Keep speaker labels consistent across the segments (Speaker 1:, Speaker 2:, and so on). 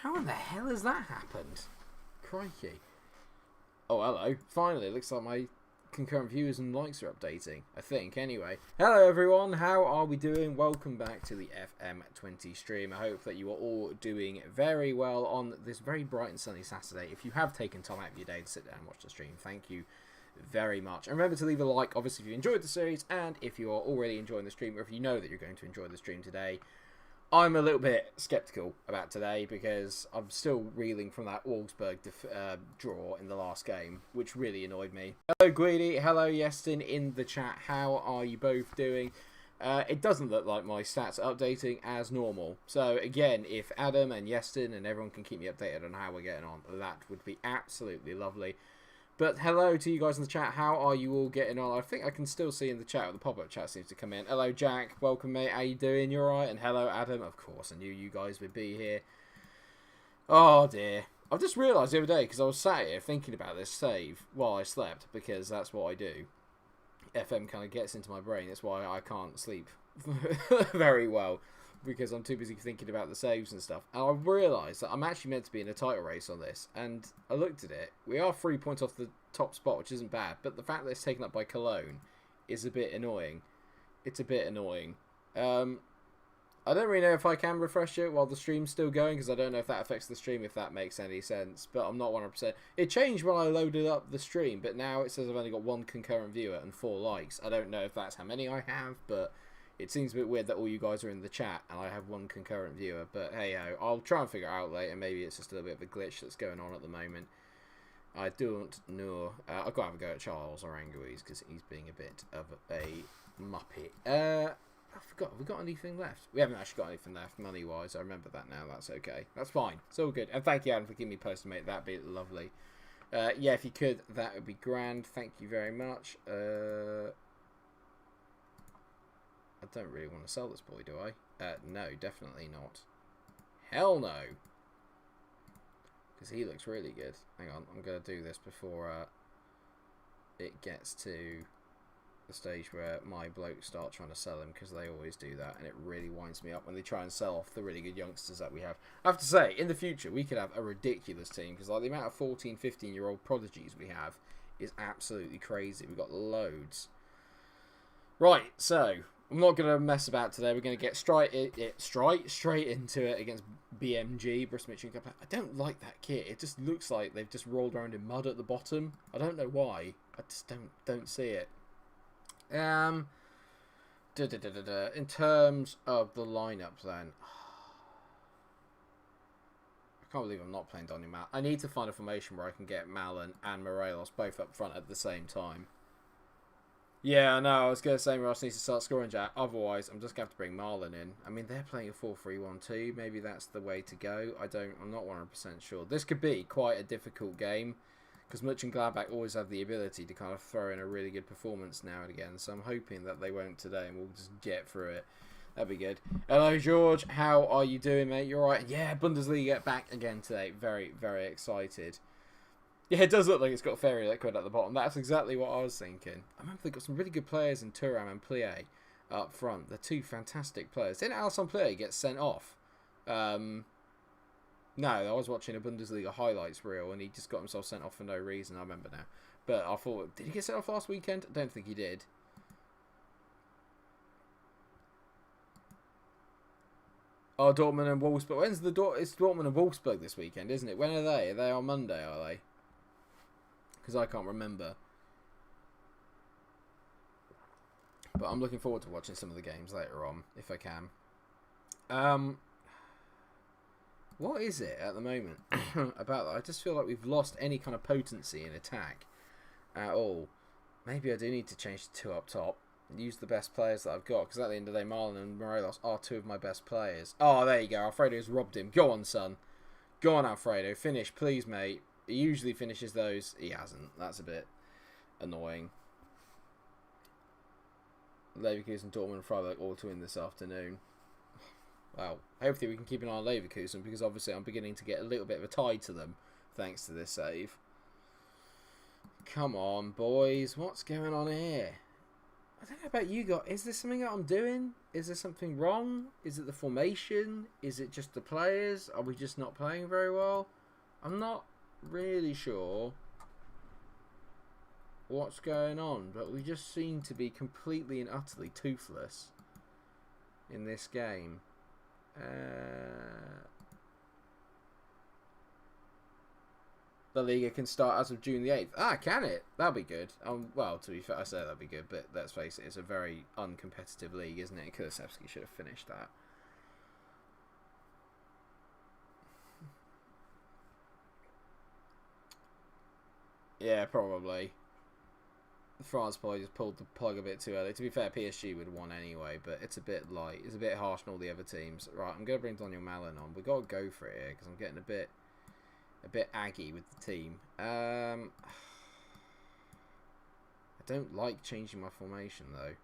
Speaker 1: How in the hell has that happened? Crikey. Oh, hello. Finally, it looks like my concurrent viewers and likes are updating. I think, anyway. Hello, everyone. How are we doing? Welcome back to the FM20 stream. I hope that you are all doing very well on this very bright and sunny Saturday. If you have taken time out of your day to sit down and watch the stream, thank you very much. And remember to leave a like, obviously, if you enjoyed the series, and if you are already enjoying the stream, or if you know that you're going to enjoy the stream today. I'm a little bit sceptical about today because I'm still reeling from that Augsburg draw in the last game, which really annoyed me. Hello, Guidi. Hello, Yestin in the chat. How are you both doing? It doesn't look like my stats are updating as normal. So, again, if Adam and Yestin and everyone can keep me updated on how we're getting on, that would be absolutely lovely. But hello to you guys in the chat. How are you all getting on? I think I can still see in the chat. The pop-up chat seems to come in. Hello, Jack. Welcome, mate. How you doing? You alright? And hello, Adam. Of course, I knew you guys would be here. Oh, dear. I've just realised the other day, because I was sat here thinking about this save while I slept, because that's what I do. FM kind of gets into my brain. That's why I can't sleep very well, because I'm too busy thinking about the saves and stuff. And I realised that I'm actually meant to be in a title race on this, and I looked at it. We are 3 points off the top spot, which isn't bad, but the fact that it's taken up by Cologne is a bit annoying. It's a bit annoying. I don't really know if I can refresh it while the stream's still going, because I don't know if that affects the stream, if that makes any sense, but I'm not 100%. It changed when I loaded up the stream, but now it says I've only got 1 concurrent viewer and 4 likes. I don't know if that's how many I have, but it seems a bit weird that all you guys are in the chat and I have 1 concurrent viewer, but hey ho, I'll try and figure it out later. Maybe it's just a little bit of a glitch that's going on at the moment. I don't know. I've got to have a go at Charles Oranguiz because he's being a bit of a muppet. I forgot, have we got anything left? We haven't actually got anything left money-wise. I remember that now. That's okay. That's fine. It's all good. And thank you, Adam, for giving me post to make that be lovely. Yeah, if you could, that would be grand. Thank you very much. I don't really want to sell this boy, do I? No, definitely not. Hell no. Because he looks really good. Hang on, I'm going to do this before it gets to the stage where my blokes start trying to sell him, because they always do that, and it really winds me up when they try and sell off the really good youngsters that we have. I have to say, in the future, we could have a ridiculous team, because like the amount of 14, 15-year-old prodigies we have is absolutely crazy. We've got loads. Right, so I'm not going to mess about today. We're going to get straight into it against BMG, Bristol Mitchell Cup. I don't like that kit. It just looks like they've just rolled around in mud at the bottom. I don't know why. I just don't see it. In terms of the lineup, then, I can't believe I'm not playing Donny Mal. I need to find a formation where I can get Malin and Morelos both up front at the same time. Yeah, I know. I was going to say Morelos needs to start scoring, Jack. Otherwise, I'm just going to have to bring Marlon in. I mean, they're playing a 4-3-1-2. Maybe that's the way to go. I'm not 100% sure. This could be quite a difficult game, because Mönchengladbach always have the ability to kind of throw in a really good performance now and again. So I'm hoping that they won't today and we'll just get through it. That'd be good. Hello, George. How are you doing, mate? You alright? Yeah, Bundesliga back again today. Very, very excited. Yeah, it does look like it's got Fairy Liquid at the bottom. That's exactly what I was thinking. I remember they've got some really good players in Thuram and Plie up front. They're 2 fantastic players. Didn't Alisson Plie get sent off? No, I was watching a Bundesliga highlights reel and he just got himself sent off for no reason. I remember now. But I thought, did he get sent off last weekend? I don't think he did. Oh, Dortmund and Wolfsburg. When's it's Dortmund and Wolfsburg this weekend, isn't it? When are they? Are they on Monday, are they? Because I can't remember. But I'm looking forward to watching some of the games later on, if I can. What is it at the moment about that? I just feel like we've lost any kind of potency in attack at all. Maybe I do need to change to 2 up top. Use the best players that I've got, because at the end of the day, Marlon and Morelos are 2 of my best players. Oh, there you go. Alfredo's robbed him. Go on, son. Go on, Alfredo. Finish, please, mate. He usually finishes those. He hasn't. That's a bit annoying. Leverkusen, Dortmund and Freiburg all to win this afternoon. Well, hopefully we can keep an eye on Leverkusen, because obviously I'm beginning to get a little bit of a tie to them thanks to this save. Come on, boys. What's going on here? I don't know about you guys. Is there something that I'm doing? Is there something wrong? Is it the formation? Is it just the players? Are we just not playing very well? I'm not really sure what's going on, but we just seem to be completely and utterly toothless in this game. La Liga can start as of June the 8th. Ah, can it? That'll be good. Well, to be fair, I say that'll be good, but let's face it, it's a very uncompetitive league, isn't it? Kulusevski should have finished that. Yeah, probably. France probably just pulled the plug a bit too early. To be fair, PSG would have won anyway, but it's a bit light. It's a bit harsh on all the other teams. Right, I'm going to bring Daniel Malin on. We've got to go for it here, because I'm getting a bit aggy with the team. I don't like changing my formation, though.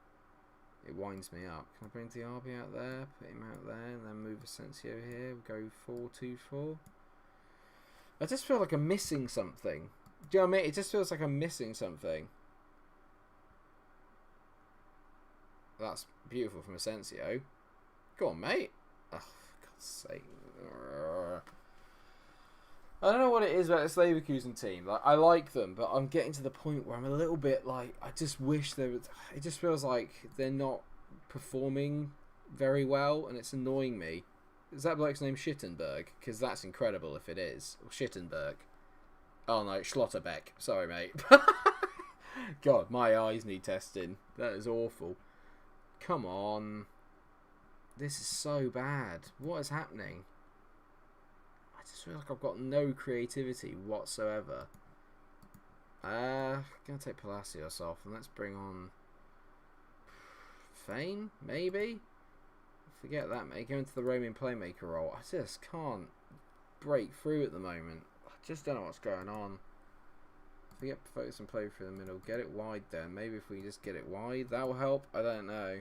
Speaker 1: It winds me up. Can I bring Diaby out there, put him out there, and then move Asensio here? Go 4-2-4. I just feel like I'm missing something. Do you know what I mean? It just feels like I'm missing something. That's beautiful from Asensio. Go on, mate. Oh, for God's sake. I don't know what it is about this Leverkusen team. Like, I like them, but I'm getting to the point where I'm a little bit like, I just wish there was... It just feels like they're not performing very well, and it's annoying me. Is that bloke's name Schittenberg? Because that's incredible if it is. Or Schittenberg. Oh no, Schlotterbeck. Sorry, mate. God, my eyes need testing. That is awful. Come on. This is so bad. What is happening? I just feel like I've got no creativity whatsoever. Gonna take Palacios off and let's bring on Fane, maybe? Forget that, mate. Go into the Roman playmaker role. I just can't break through at the moment. I just don't know what's going on. Forget focus and play through the middle. Get it wide then. Maybe if we just get it wide, that will help. I don't know.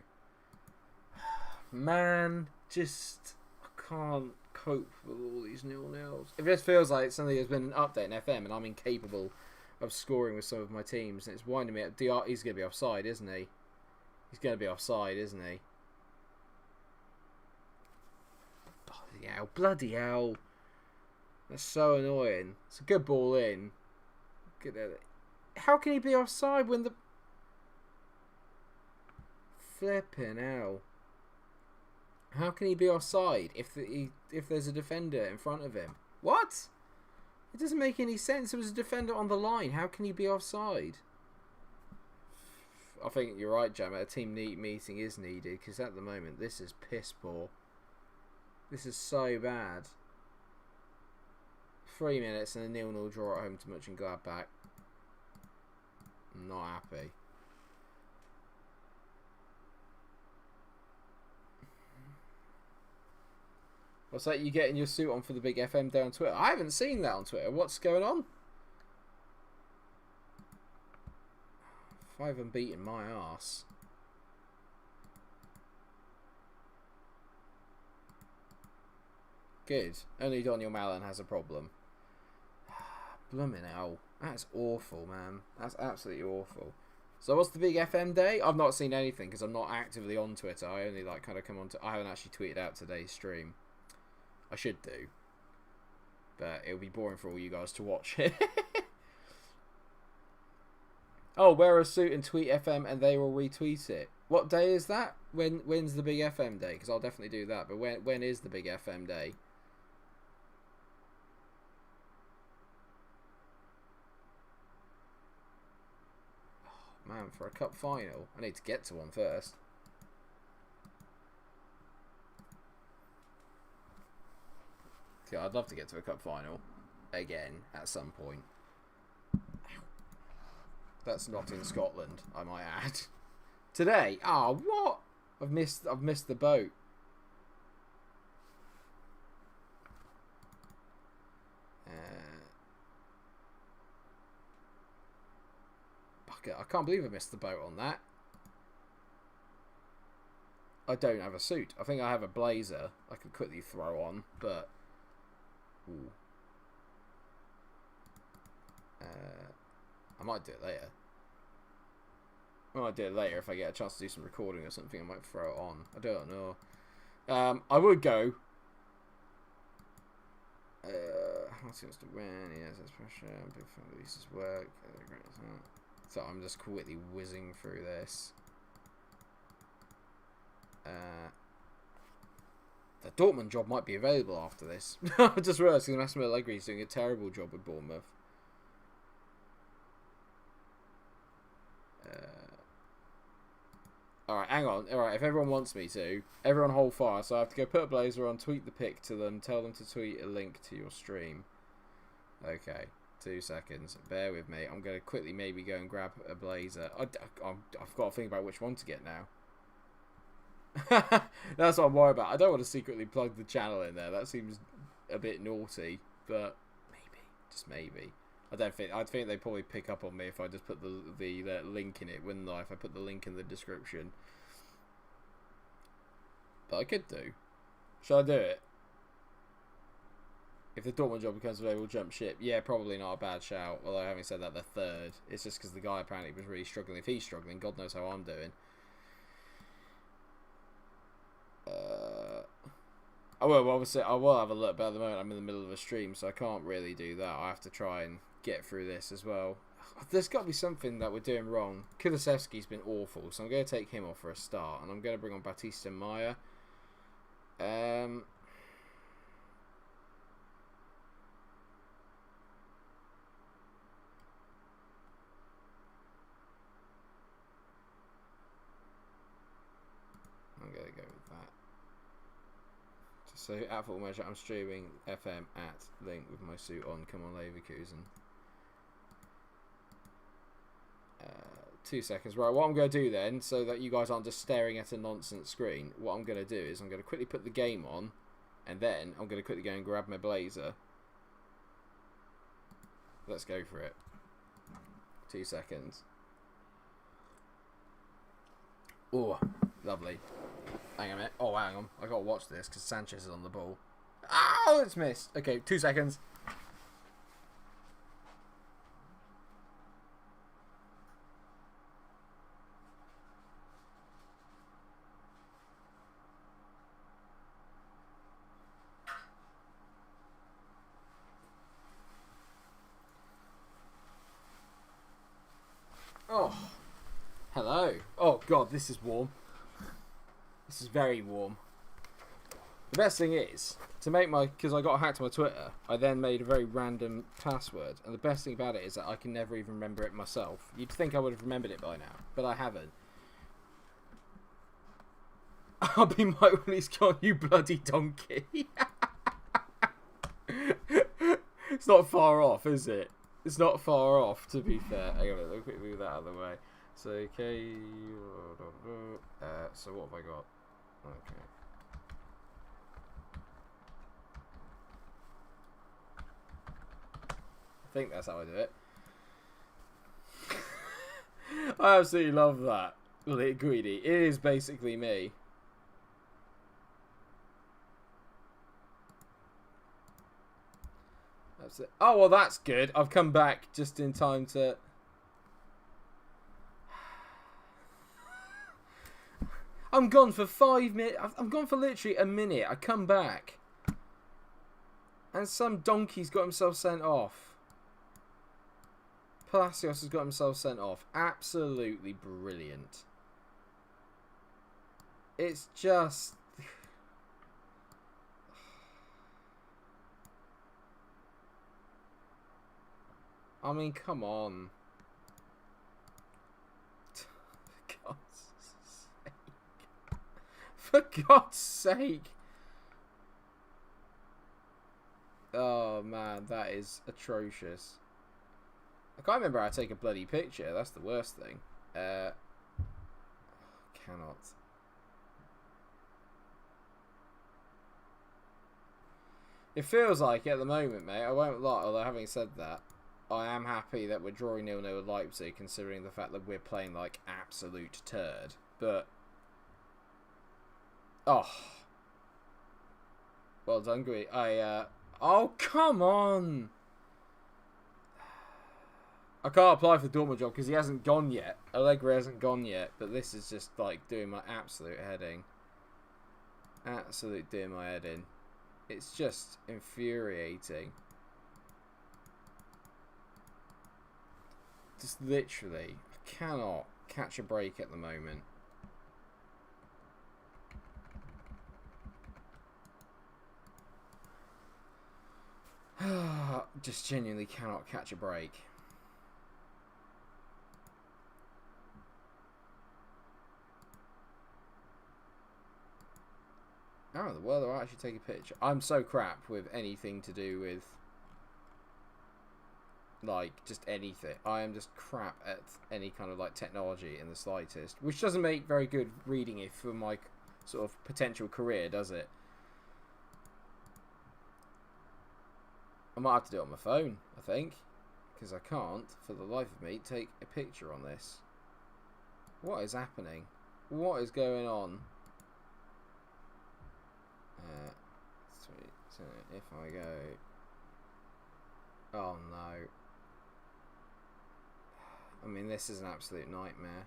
Speaker 1: Man, just I can't cope with all these nil-nils. It just feels like something has been an update in FM and I'm incapable of scoring with some of my teams. And it's winding me up. He's going to be offside, isn't he? He's going to be offside, isn't he? Bloody hell. Bloody hell. That's so annoying. It's a good ball in. How can he be offside when the... Flipping hell. How can he be offside if there's a defender in front of him? What? It doesn't make any sense. There was a defender on the line. How can he be offside? I think you're right, Jam. A team meeting is needed because at the moment this is piss poor. This is so bad. 3 minutes and a 0-0 draw at home to Mönchengladbach. I'm not happy. What's that? You getting your suit on for the big FM day on Twitter? I haven't seen that on Twitter. What's going on? 5 unbeaten, my arse. Good. Only Daniel Malin has a problem. Blooming hell. That's awful, man. That's absolutely awful. So what's the big FM day? I've not seen anything because I'm not actively on Twitter. I only like kind of come on to... I haven't actually tweeted out today's stream. I should do. But it'll be boring for all you guys to watch it. Oh, wear a suit and tweet FM and they will retweet it. What day is that? When's the big FM day? Because I'll definitely do that. But when is the big FM day? Oh, man, for a cup final. I need to get to one first. Yeah, I'd love to get to a cup final again at some point. That's not in Scotland, I might add. Today? Ah, oh, what? I've missed the boat. Bucket. I can't believe I missed the boat on that. I don't have a suit. I think I have a blazer I could quickly throw on, but... Ooh. I might do it later. I might do it later if I get a chance to do some recording or something. I might throw it on. I don't know. I would go. How seems to win? Yes, that's pressure. Big fan of Lisa's work. So I'm just quickly whizzing through this. The Dortmund job might be available after this. I just realised that Massimo Allegri is doing a terrible job with Bournemouth. Alright, hang on. Alright, if everyone wants me to, everyone hold fire. So I have to go put a blazer on, tweet the pic to them, tell them to tweet a link to your stream. Okay, 2 seconds. Bear with me. I'm going to quickly maybe go and grab a blazer. I've got to think about which one to get now. That's what I'm worried about. I don't want to secretly plug the channel in there. That seems a bit naughty, but maybe, just maybe. I think they probably pick up on me if I just put the link in it, wouldn't I? If I put the link in the description. But I could do. Shall I do it? If the Dortmund job becomes available, jump ship. Yeah, probably not a bad shout. Although having said that, the third. It's just because the guy apparently was really struggling. If he's struggling, God knows how I'm doing. Obviously, I will have a look, but at the moment I'm in the middle of a stream, so I can't really do that. I have to try and get through this as well. There's got to be something that we're doing wrong. Kulusevski's been awful, so I'm going to take him off for a start, and I'm going to bring on Batista Maya. I'm going to go with that. So at full measure, I'm streaming FM at link with my suit on. Come on, Leverkusen. 2 seconds. Right, what I'm going to do then, so that you guys aren't just staring at a nonsense screen, what I'm going to do is I'm going to quickly put the game on, and then I'm going to quickly go and grab my blazer. Let's go for it. 2 seconds. Oh, lovely. Hang on a minute. Oh, hang on. I got to watch this because Sanchez is on the ball. Oh, it's missed. Okay, 2 seconds. Oh, hello. Oh, God, this is warm. This is very warm. The best thing is, to make my... Because I got hacked on my Twitter, I then made a very random password. And the best thing about it is that I can never even remember it myself. You'd think I would have remembered it by now, but I haven't. I'll be Mike when he's gone, you bloody donkey. It's not far off, is it? It's not far off, to be fair. Hang on, let me move that out of the way. So, okay. So, what have I got? Okay. I think that's how I do it. I absolutely love that. Little greedy. It is basically me. That's it. Oh, well, that's good. I've come back just in time to... I'm gone for 5 minutes. I'm gone for literally a minute. I come back. And some donkey's got himself sent off. Palacios has got himself sent off. Absolutely brilliant. It's just... I mean, come on. For God's sake. Oh, man, that is atrocious. I can't remember how to take a bloody picture. That's the worst thing. Cannot. It feels like it at the moment, mate. I won't lie, although having said that, I am happy that we're drawing 0-0 with Leipzig, considering the fact that we're playing like absolute turd. But... oh. Well done, Gui. Oh, come on! I can't apply for the Dortmund job because he hasn't gone yet. Allegri hasn't gone yet, but this is just like doing my absolute head in. Absolute doing my head in. It's just infuriating. Just literally, I cannot catch a break at the moment. Just genuinely cannot catch a break. How in the world do I actually take a picture? I'm so crap with anything to do with, like, just anything. I am just crap at any kind of, like, technology in the slightest. Which doesn't make very good reading it for my sort of potential career, does it? I might have to do it on my phone, I think. Because I can't, for the life of me, take a picture on this. What is happening? What is going on? So if I go... Oh no. I mean, this is an absolute nightmare.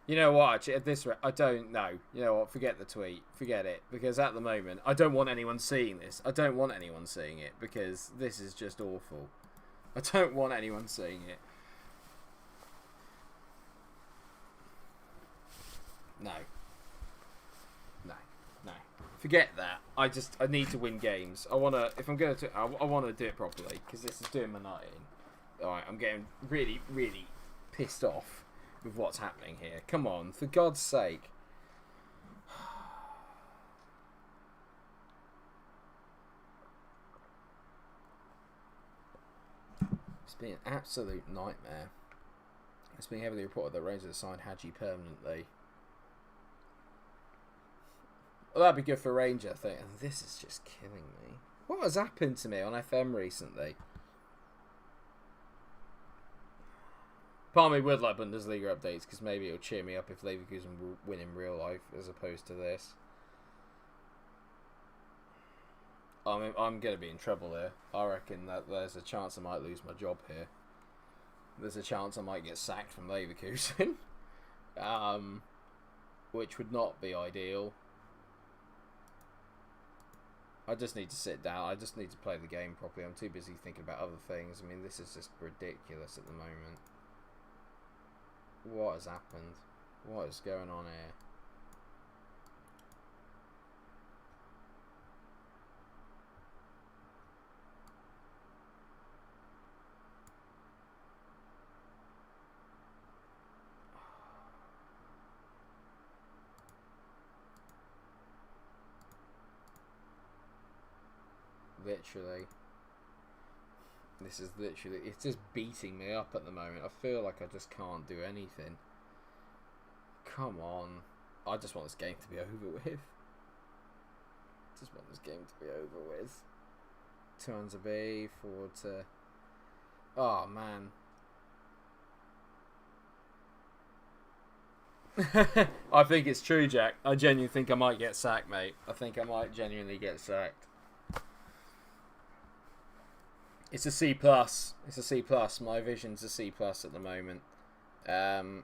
Speaker 1: You know what, actually, at this rate, I don't know. You know what, forget the tweet. Forget it. Because at the moment, I don't want anyone seeing this. I don't want anyone seeing it. Because this is just awful. I don't want anyone seeing it. No. No. No. Forget that. I need to win games. I want to, if I'm going to, I want to do it properly. Because this is doing my night in. Alright, I'm getting really, really pissed off with what's happening here. Come on, for God's sake. It's been an absolute nightmare. It's been heavily reported that Rangers have signed Hadji permanently. Well, that'd be good for Ranger, I think. And this is just killing me. What has happened to me on FM recently? Part of me would like Bundesliga updates because maybe it'll cheer me up if Leverkusen will win in real life as opposed to this. I mean, I'm going to be in trouble here. I reckon that there's a chance I might lose my job here. There's a chance I might get sacked from Leverkusen. Which would not be ideal. I just need to sit down. I just need to play the game properly. I'm too busy thinking about other things. I mean, this is just ridiculous at the moment. What has happened? What is going on here? Literally. This is literally, it's just beating me up at the moment. I feel like I just can't do anything. Come on. I just want this game to be over with. Just want this game to be over with. 200 B, forward to... Oh, man. I think it's true, Jack. I genuinely think I might get sacked, mate. I think I might genuinely get sacked. It's a C+. It's a C+. My vision's a C+ at the moment. Oh,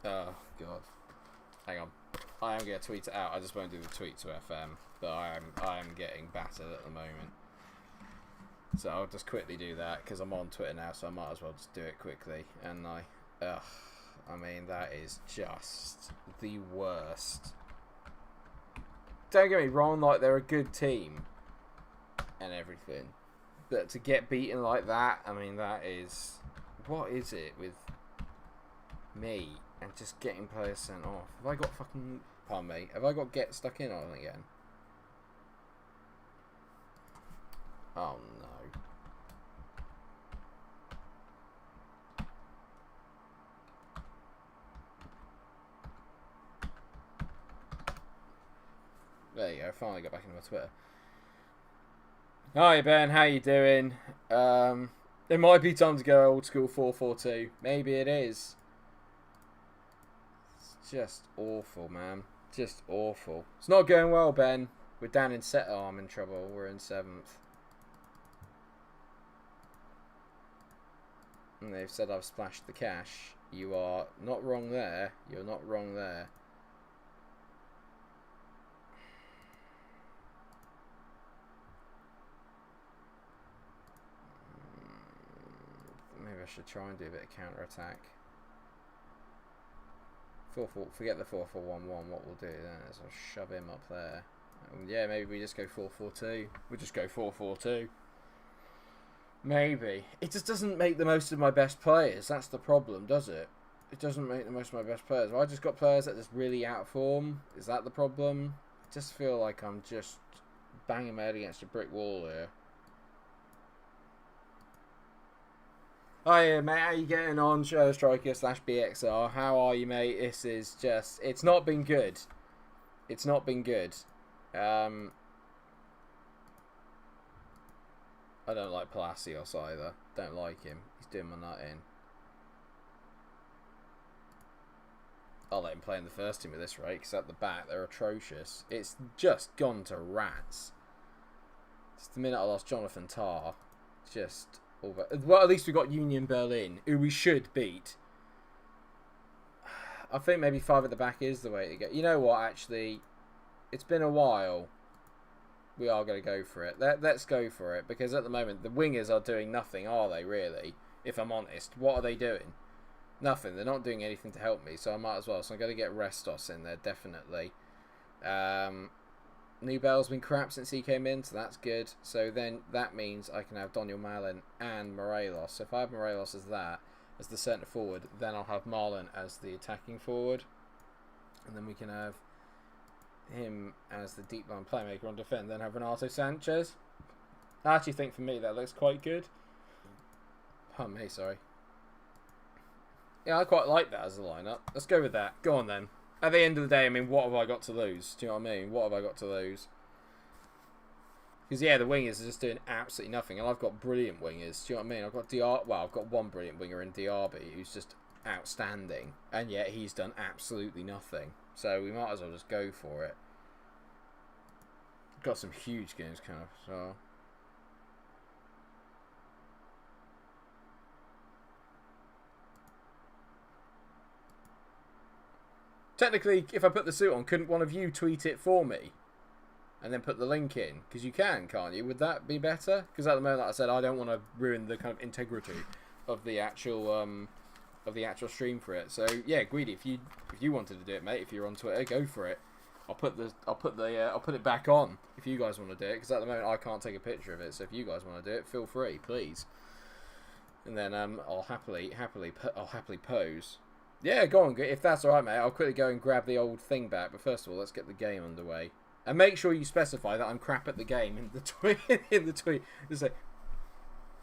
Speaker 1: God. Hang on. I am going to tweet it out. I just won't do the tweet to FM. But I am getting battered at the moment. So I'll just quickly do that because I'm on Twitter now, so I might as well just do it quickly. And I mean, that is just the worst. Don't get me wrong, like, they're a good team and everything, but to get beaten like that, I mean, that is, what is it with me and just getting players sent off? Have I got fucking, pardon me, have I got get stuck in on again? Oh no. There you go, finally got back into my Twitter. Hi Ben, how you doing? It might be time to go old school 4-4-2. Maybe it is. It's just awful, man. Just awful. It's not going well, Ben. We're down in set. Oh, I'm in trouble. We're in 7th. And they've said I've splashed the cash. You are not wrong there. You're not wrong there. Maybe I should try and do a bit of counter-attack. 4-4. Forget the 4-4-1-1. What we'll do then is I'll shove him up there. Yeah, maybe we just go 4-4-2. We'll just go 4-4-2. Maybe. It just doesn't make the most of my best players. That's the problem, does it? It doesn't make the most of my best players. Well, I just got players that are just really out of form. Is that the problem? I just feel like I'm just banging my head against a brick wall here. Oh yeah, mate, how you getting on? Shadow Striker / BXR. How are you, mate? This is just... It's not been good. It's not been good. I don't like Palacios either. Don't like him. He's doing my nut in. I'll let him play in the first team at this rate, because at the back they're atrocious. It's just gone to rats. It's the minute I lost Jonathan Tah. Just... Well, at least we got Union Berlin, who we should beat. I think maybe 5 at the back is the way to go. You know what, actually? It's been a while. We are going to go for it. Let's go for it, because at the moment, the wingers are doing nothing, are they, really? If I'm honest. What are they doing? Nothing. They're not doing anything to help me, so I might as well. So I'm going to get Restos in there, definitely. Nubel's been crap since he came in, so that's good. So then that means I can have Daniel Malin and Morelos. So if I have Morelos as that, as the centre forward, then I'll have Marlon as the attacking forward. And then we can have him as the deep line playmaker on defence. Then have Renato Sanchez. I actually think for me that looks quite good. Pardon me, sorry. Yeah, I quite like that as a lineup. Let's go with that. Go on then. At the end of the day, I mean, what have I got to lose? Do you know what I mean? What have I got to lose? Because, yeah, the wingers are just doing absolutely nothing. And I've got brilliant wingers. Do you know what I mean? I've got Well, I've got one brilliant winger in Diaby who's just outstanding. And yet he's done absolutely nothing. So we might as well just go for it. Got some huge games coming up as well. Technically, if I put the suit on, couldn't one of you tweet it for me? And then put the link in? Because you can, can't you? Would that be better? Because at the moment, like I said, I don't want to ruin the kind of integrity of the actual stream for it. So yeah, Greedy, if you wanted to do it, mate, if you're on Twitter, go for it. I'll put it back on if you guys want to do it. Because at the moment, I can't take a picture of it. So if you guys want to do it, feel free, please. And then I'll happily pose. Yeah, go on. If that's alright, mate, I'll quickly go and grab the old thing back. But first of all, let's get the game underway. And make sure you specify that I'm crap at the game in the tweet. Just say,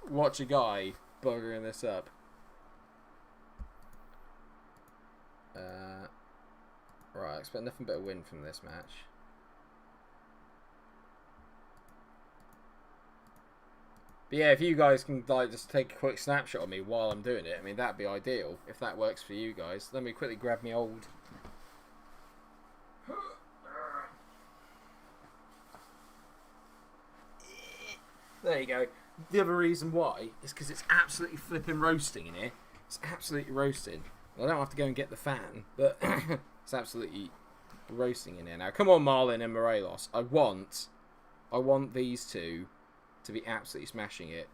Speaker 1: watch a guy buggering this up. Right, I expect nothing but a win from this match. But yeah, if you guys can like just take a quick snapshot of me while I'm doing it, I mean that'd be ideal if that works for you guys. Let me quickly grab me old. There you go. The other reason why is because it's absolutely flipping roasting in here. It's absolutely roasting. I don't have to go and get the fan, but it's absolutely roasting in here now. Come on, Marlon and Morelos. I want these two to be absolutely smashing it.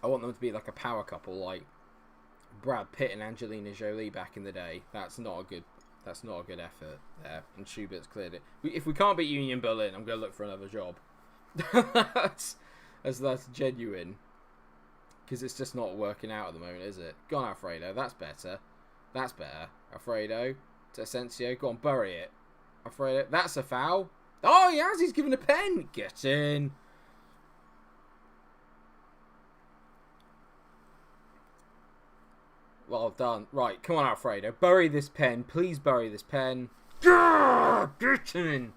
Speaker 1: I want them to be like a power couple, like Brad Pitt and Angelina Jolie back in the day. That's not a good effort there. And Schubert's cleared it. If we can't beat Union Berlin, I'm going to look for another job. that's genuine. Because it's just not working out at the moment, is it? Go on, Alfredo. That's better. That's better. Alfredo to Asensio. Go on, bury it. Alfredo. That's a foul. Oh, he has. He's given a pen. Get in. Well done. Right, come on, Alfredo. Bury this pen. Please bury this pen. Get in.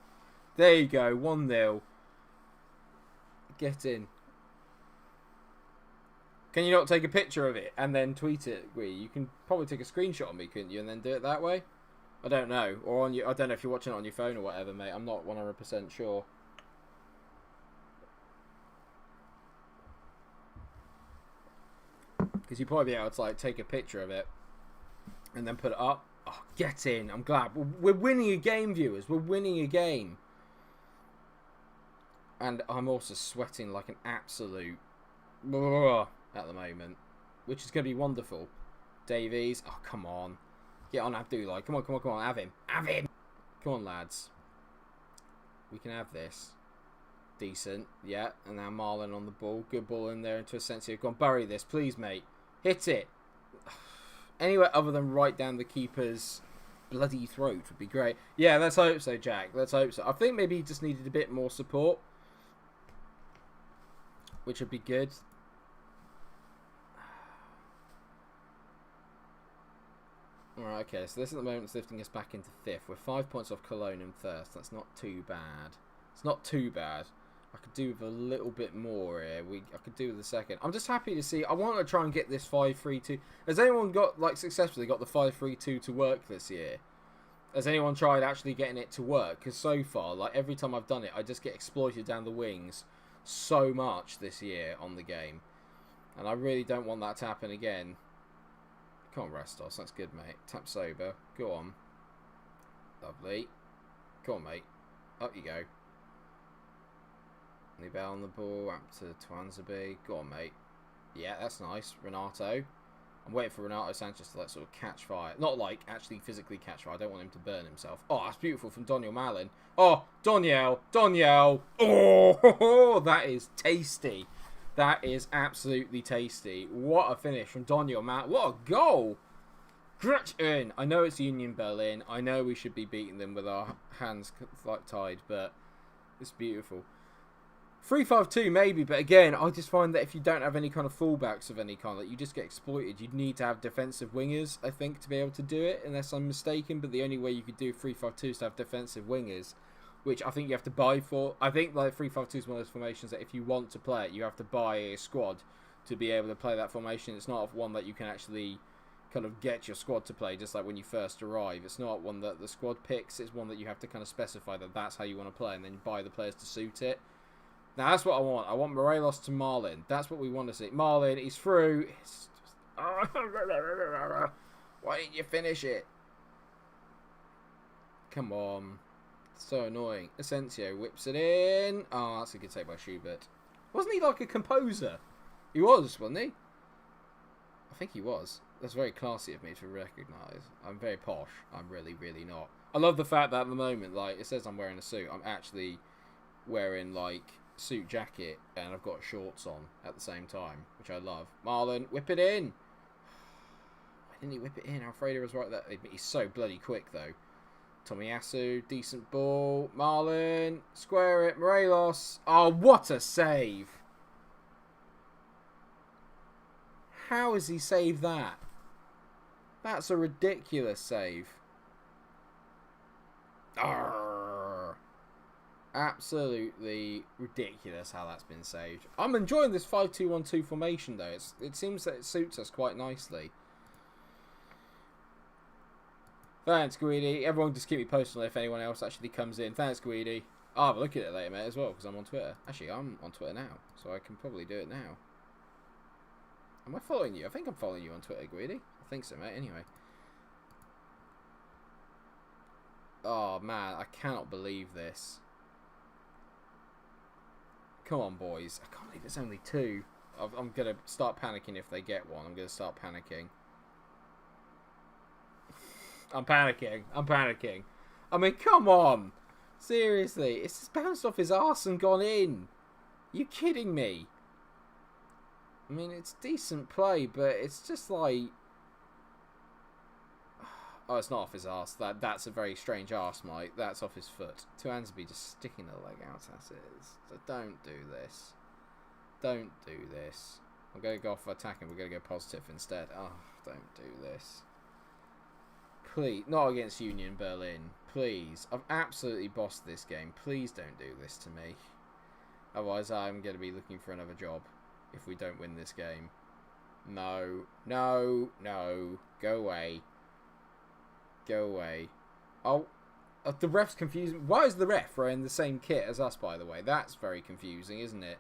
Speaker 1: There you go. 1-0. Get in. Can you not take a picture of it and then tweet it? You can probably take a screenshot of me, couldn't you, and then do it that way? I don't know. Or on your, I don't know if you're watching it on your phone or whatever, mate. I'm not 100% sure. Because you'd probably be able to like take a picture of it and then put it up. Oh, get in. I'm glad. We're winning a game, viewers. We're winning a game. And I'm also sweating like an absolute at the moment, which is going to be wonderful. Davies. Oh, come on. Get on, Abdullah. Come on, come on, come on. Have him. Have him. Come on, lads. We can have this. Decent. Yeah. And now Marlon on the ball. Good ball in there into Asensio. Go on, bury this, please, mate. Hit it. Anywhere other than right down the keeper's bloody throat would be great. Yeah, let's hope so, Jack. Let's hope so. I think maybe he just needed a bit more support, which would be good. Alright, okay, so this at the moment is lifting us back into 5th. We're 5 points off Cologne in first. That's not too bad. It's not too bad. I could do with a little bit more here. I could do with the second. I'm just happy to see. I want to try and get this 5-3-2. Has anyone got successfully got the 5-3-2 to work this year? Has anyone tried actually getting it to work? Because so far, like every time I've done it, I just get exploited down the wings so much this year on the game, and I really don't want that to happen again. Come on, Restos. That's good, mate. Tap sober. Go on. Lovely. Go on, mate. Up you go. Nibel on the ball, up to Twanzebe. Go on, mate. Yeah, that's nice. Renato. I'm waiting for Renato Sanchez to sort of catch fire. Not like actually physically catch fire. I don't want him to burn himself. Oh, that's beautiful from Doniel Malin. Oh, Doniel. Oh, that is tasty. That is absolutely tasty. What a finish from Doniel Malin. What a goal. Gretchen. I know it's Union Berlin. I know we should be beating them with our hands tied, but it's beautiful. 3-5-2 maybe, but again, I just find that if you don't have any kind of fullbacks of any kind, like you just get exploited. You'd need to have defensive wingers, I think, to be able to do it, unless I'm mistaken. But the only way you could do 3-5-2 is to have defensive wingers, which I think you have to buy for. I think like 3-5-2 is one of those formations that if you want to play it, you have to buy a squad to be able to play that formation. It's not one that you can actually kind of get your squad to play, just like when you first arrive. It's not one that the squad picks. It's one that you have to kind of specify that that's how you want to play, and then buy the players to suit it. Now, that's what I want. I want Morelos to Marlin. That's what we want to see. Marlin, he's through. It's just... Why didn't you finish it? Come on. So annoying. Asensio whips it in. Oh, that's a good take by Schubert. Wasn't he like a composer? He was, wasn't he? I think he was. That's very classy of me to recognise. I'm very posh. I'm really, really not. I love the fact that at the moment, like, it says I'm wearing a suit. I'm actually wearing, like... suit jacket and I've got shorts on at the same time, which I love. Marlon, whip it in. Why didn't he whip it in? Alfredo was right there. He's so bloody quick though. Tomiyasu, decent ball. Marlon, square it. Morelos. Oh, what a save. How has he saved that? That's a ridiculous save. Arrgh. Absolutely ridiculous how that's been saved. I'm enjoying this 5-2-1-2 formation though. It seems that it suits us quite nicely. Thanks, Guidi. Everyone just keep me posted if anyone else actually comes in. Thanks, Guidi. I'll have a look at it later, mate, as well, because I'm on Twitter. Actually, I'm on Twitter now, so I can probably do it now. Am I following you? I think I'm following you on Twitter, Guidi. I think so, mate. Anyway. Oh, man. I cannot believe this. Come on, boys. I can't believe it's only 2. I'm going to start panicking if they get one. I'm going to start panicking. I'm panicking. I'm panicking. I mean, come on. Seriously. It's just bounced off his arse and gone in. You kidding me? I mean, it's decent play, but it's just like... Oh, it's not off his arse. That's a very strange arse, Mike. That's off his foot. Tuanzebe just sticking the leg out as it is. So don't do this. Don't do this. I'm going to go off attacking. We're going to go positive instead. Oh, don't do this. Please. Not against Union Berlin. Please. I've absolutely bossed this game. Please don't do this to me. Otherwise, I'm going to be looking for another job if we don't win this game. No. No. No. Go away. Go away. Oh. The ref's confusing. Why is the ref wearing the same kit as us, by the way? That's very confusing, isn't it?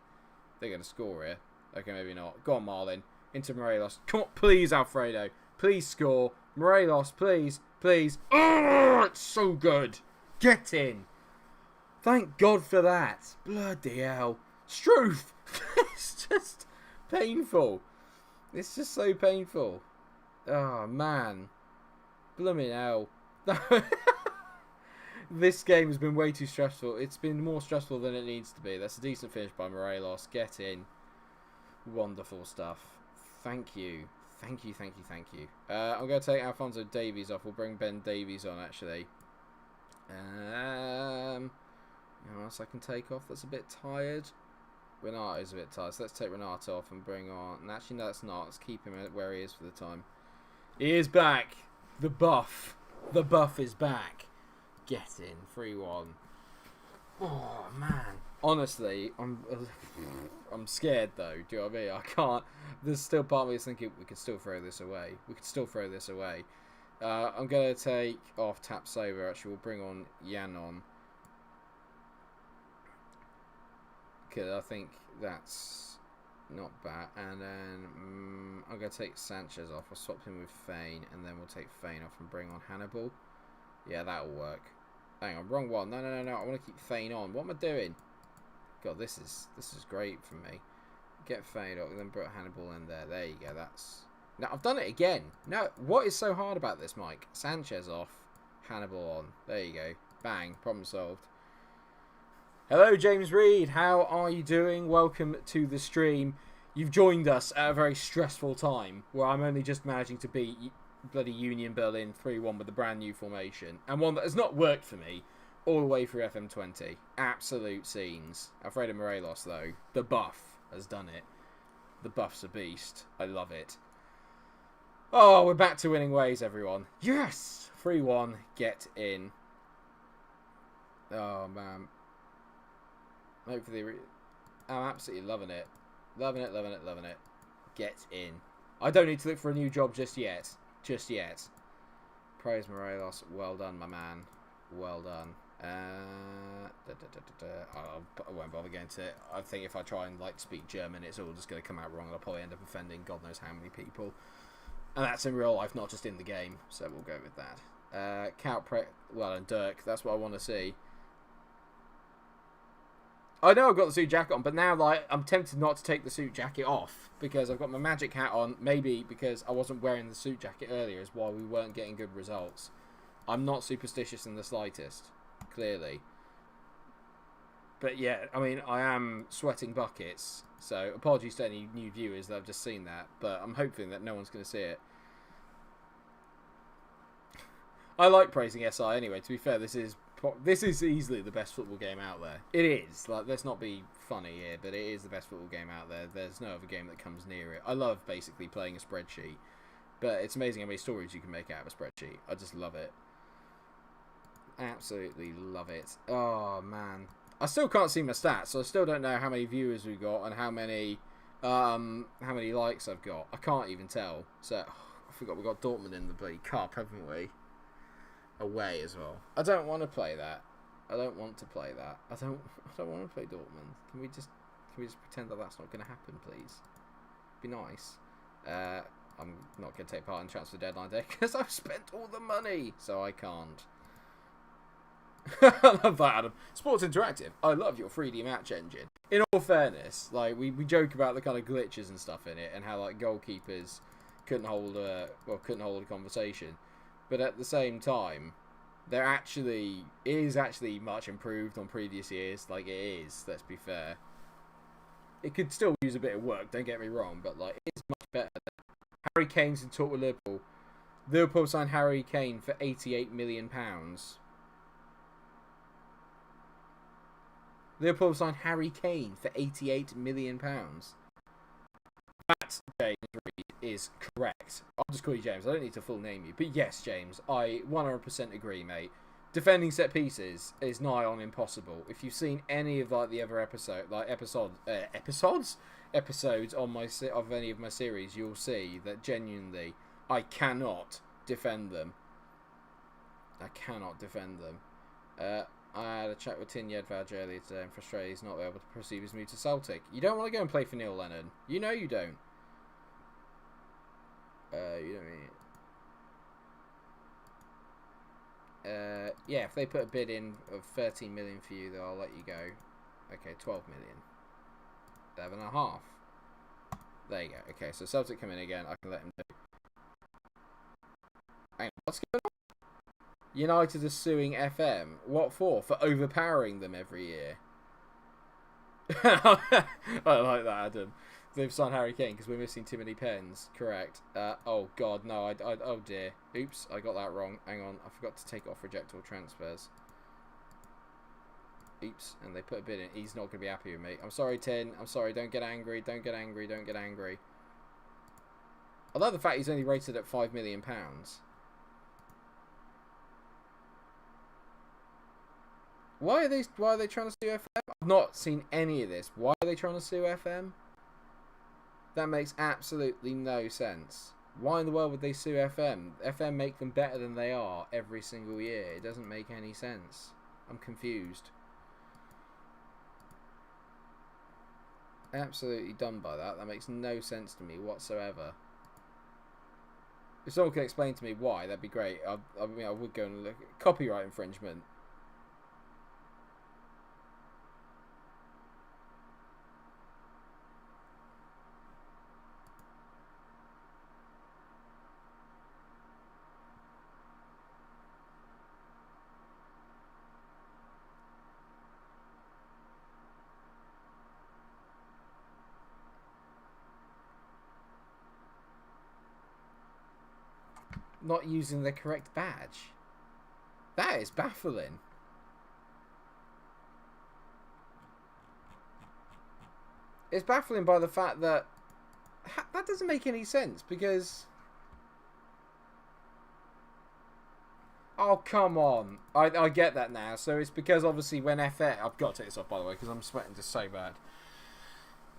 Speaker 1: They're going to score here. Okay, maybe not. Go on, Marlin. Into Morelos. Come on, please, Alfredo. Please score. Morelos, please. Please. Oh, it's so good. Get in. Thank God for that. Bloody hell. Struth. It's just painful. It's just so painful. Oh, man. Blooming hell. This game has been way too stressful. It's been more stressful than it needs to be. That's a decent finish by Morelos. Get in. Wonderful stuff. Thank you. Thank you, thank you, thank you. I'm going to take Alphonso Davies off. We'll bring Ben Davies on, actually. Anyone else I can take off that's a bit tired? Renato's a bit tired, so let's take Renato off and bring on... And actually, no, let's not. Let's keep him where he is for the time. He is back. The buff. The buff is back. Get in. 3-1. Oh, man. Honestly, I'm scared, though. Do you know what I mean? I can't... There's still part of me is thinking we could still throw this away. We could still throw this away. I'm going to take off Tap Saber, actually. We'll bring on Yannon. Because I think that's not bad. And then I'm going to take Sanchez off. I'll swap him with Fane, and then we'll take Fane off and bring on Hannibal. Yeah, that'll work. Hang on, wrong one. No. I want to keep Fane on. What am I doing? God, this is great for me. Get Fane off, then put Hannibal in there. There you go. That's... No, I've done it again. No, what is so hard about this, Mike? Sanchez off, Hannibal on. There you go. Bang. Problem solved. Hello, James Reed. How are you doing? Welcome to the stream. You've joined us at a very stressful time where I'm only just managing to beat bloody Union Berlin 3-1 with a brand new formation. And one that has not worked for me all the way through FM20. Absolute scenes. Alfredo Morelos, though. The buff has done it. The buff's a beast. I love it. Oh, we're back to winning ways, everyone. Yes! 3-1. Get in. Oh, man. Hopefully, I'm absolutely loving it. Loving it. Get in. I don't need to look for a new job just yet. Just yet. Praise Morelos. Well done, my man. Well done. I won't bother going to it. I think if I try and speak German, it's all just going to come out wrong. I'll probably end up offending God knows how many people. And that's in real life, not just in the game. So we'll go with that. Well, and Dirk. That's what I want to see. I know I've got the suit jacket on, but now I'm tempted not to take the suit jacket off because I've got my magic hat on. Maybe because I wasn't wearing the suit jacket earlier is why we weren't getting good results. I'm not superstitious in the slightest, clearly. But yeah, I mean, I am sweating buckets. So apologies to any new viewers that have just seen that, but I'm hoping that no one's going to see it. I like praising SI anyway. To be fair, this is easily the best football game out there. It is. Let's not be funny here, but it is the best football game out there. There's no other game that comes near it. I love basically playing a spreadsheet, but it's amazing how many stories you can make out of a spreadsheet. I just love it. Absolutely love it. Oh, man. I still can't see my stats, so I still don't know how many viewers we've got and how many likes I've got. I can't even tell. So, I forgot we got Dortmund in the bloody cup, haven't we? Away as well. I don't want to play that. I don't want to play that. I don't want to play Dortmund. Can we just pretend that that's not going to happen, please? Be nice. I'm not going to take part in transfer deadline day because I've spent all the money, so I can't. I love that, Adam. Sports Interactive. I love your 3D match engine. In all fairness, we joke about the kind of glitches and stuff in it, and how goalkeepers couldn't hold a conversation. But at the same time, is actually much improved on previous years. It is, let's be fair. It could still use a bit of work, don't get me wrong, but it's much better. Harry Kane's in talk with Liverpool. Liverpool signed Harry Kane for £88 million. Liverpool signed Harry Kane for £88 million. That, James Reed, is correct. I'll just call you James. I don't need to full name you. But yes, James, I 100% agree, mate. Defending set pieces is nigh on impossible. If you've seen any of the other episodes, episodes on of any of my series, you'll see that genuinely I cannot defend them. I cannot defend them. I had a chat with Tin Yedvaj earlier today and frustrated he's not able to perceive his move to Celtic. You don't want to go and play for Neil Lennon. You know you don't. You don't mean it. Yeah, if they put a bid in of 13 million for you, then I'll let you go. Okay, 12 million. 11.5. There you go. Okay, so Celtic come in again. I can let him do. Hang on, what's going on? United are suing FM. What for? For overpowering them every year. I like that, Adam. They've signed Harry Kane because we're missing too many pens. Correct. Oh, God, no. Oh, dear. Oops, I got that wrong. Hang on. I forgot to take off reject all transfers. Oops, and they put a bid in. He's not going to be happy with me. I'm sorry, Tin. I'm sorry. Don't get angry. Don't get angry. Don't get angry. I love the fact he's only rated at £5 million. Why are they trying to sue FM? I've not seen any of this. Why are they trying to sue FM? That makes absolutely no sense. Why in the world would they sue FM? FM make them better than they are every single year. It doesn't make any sense. I'm confused. Absolutely done by that. That makes no sense to me whatsoever. If someone could explain to me why, that'd be great. I mean, I would go and look at copyright infringement. Not using the correct badge. That is baffling. It's baffling by the fact that that doesn't make any sense because... Oh, come on. I get that now. So it's because obviously when FM... I've got to take this off, by the way, because I'm sweating just so bad.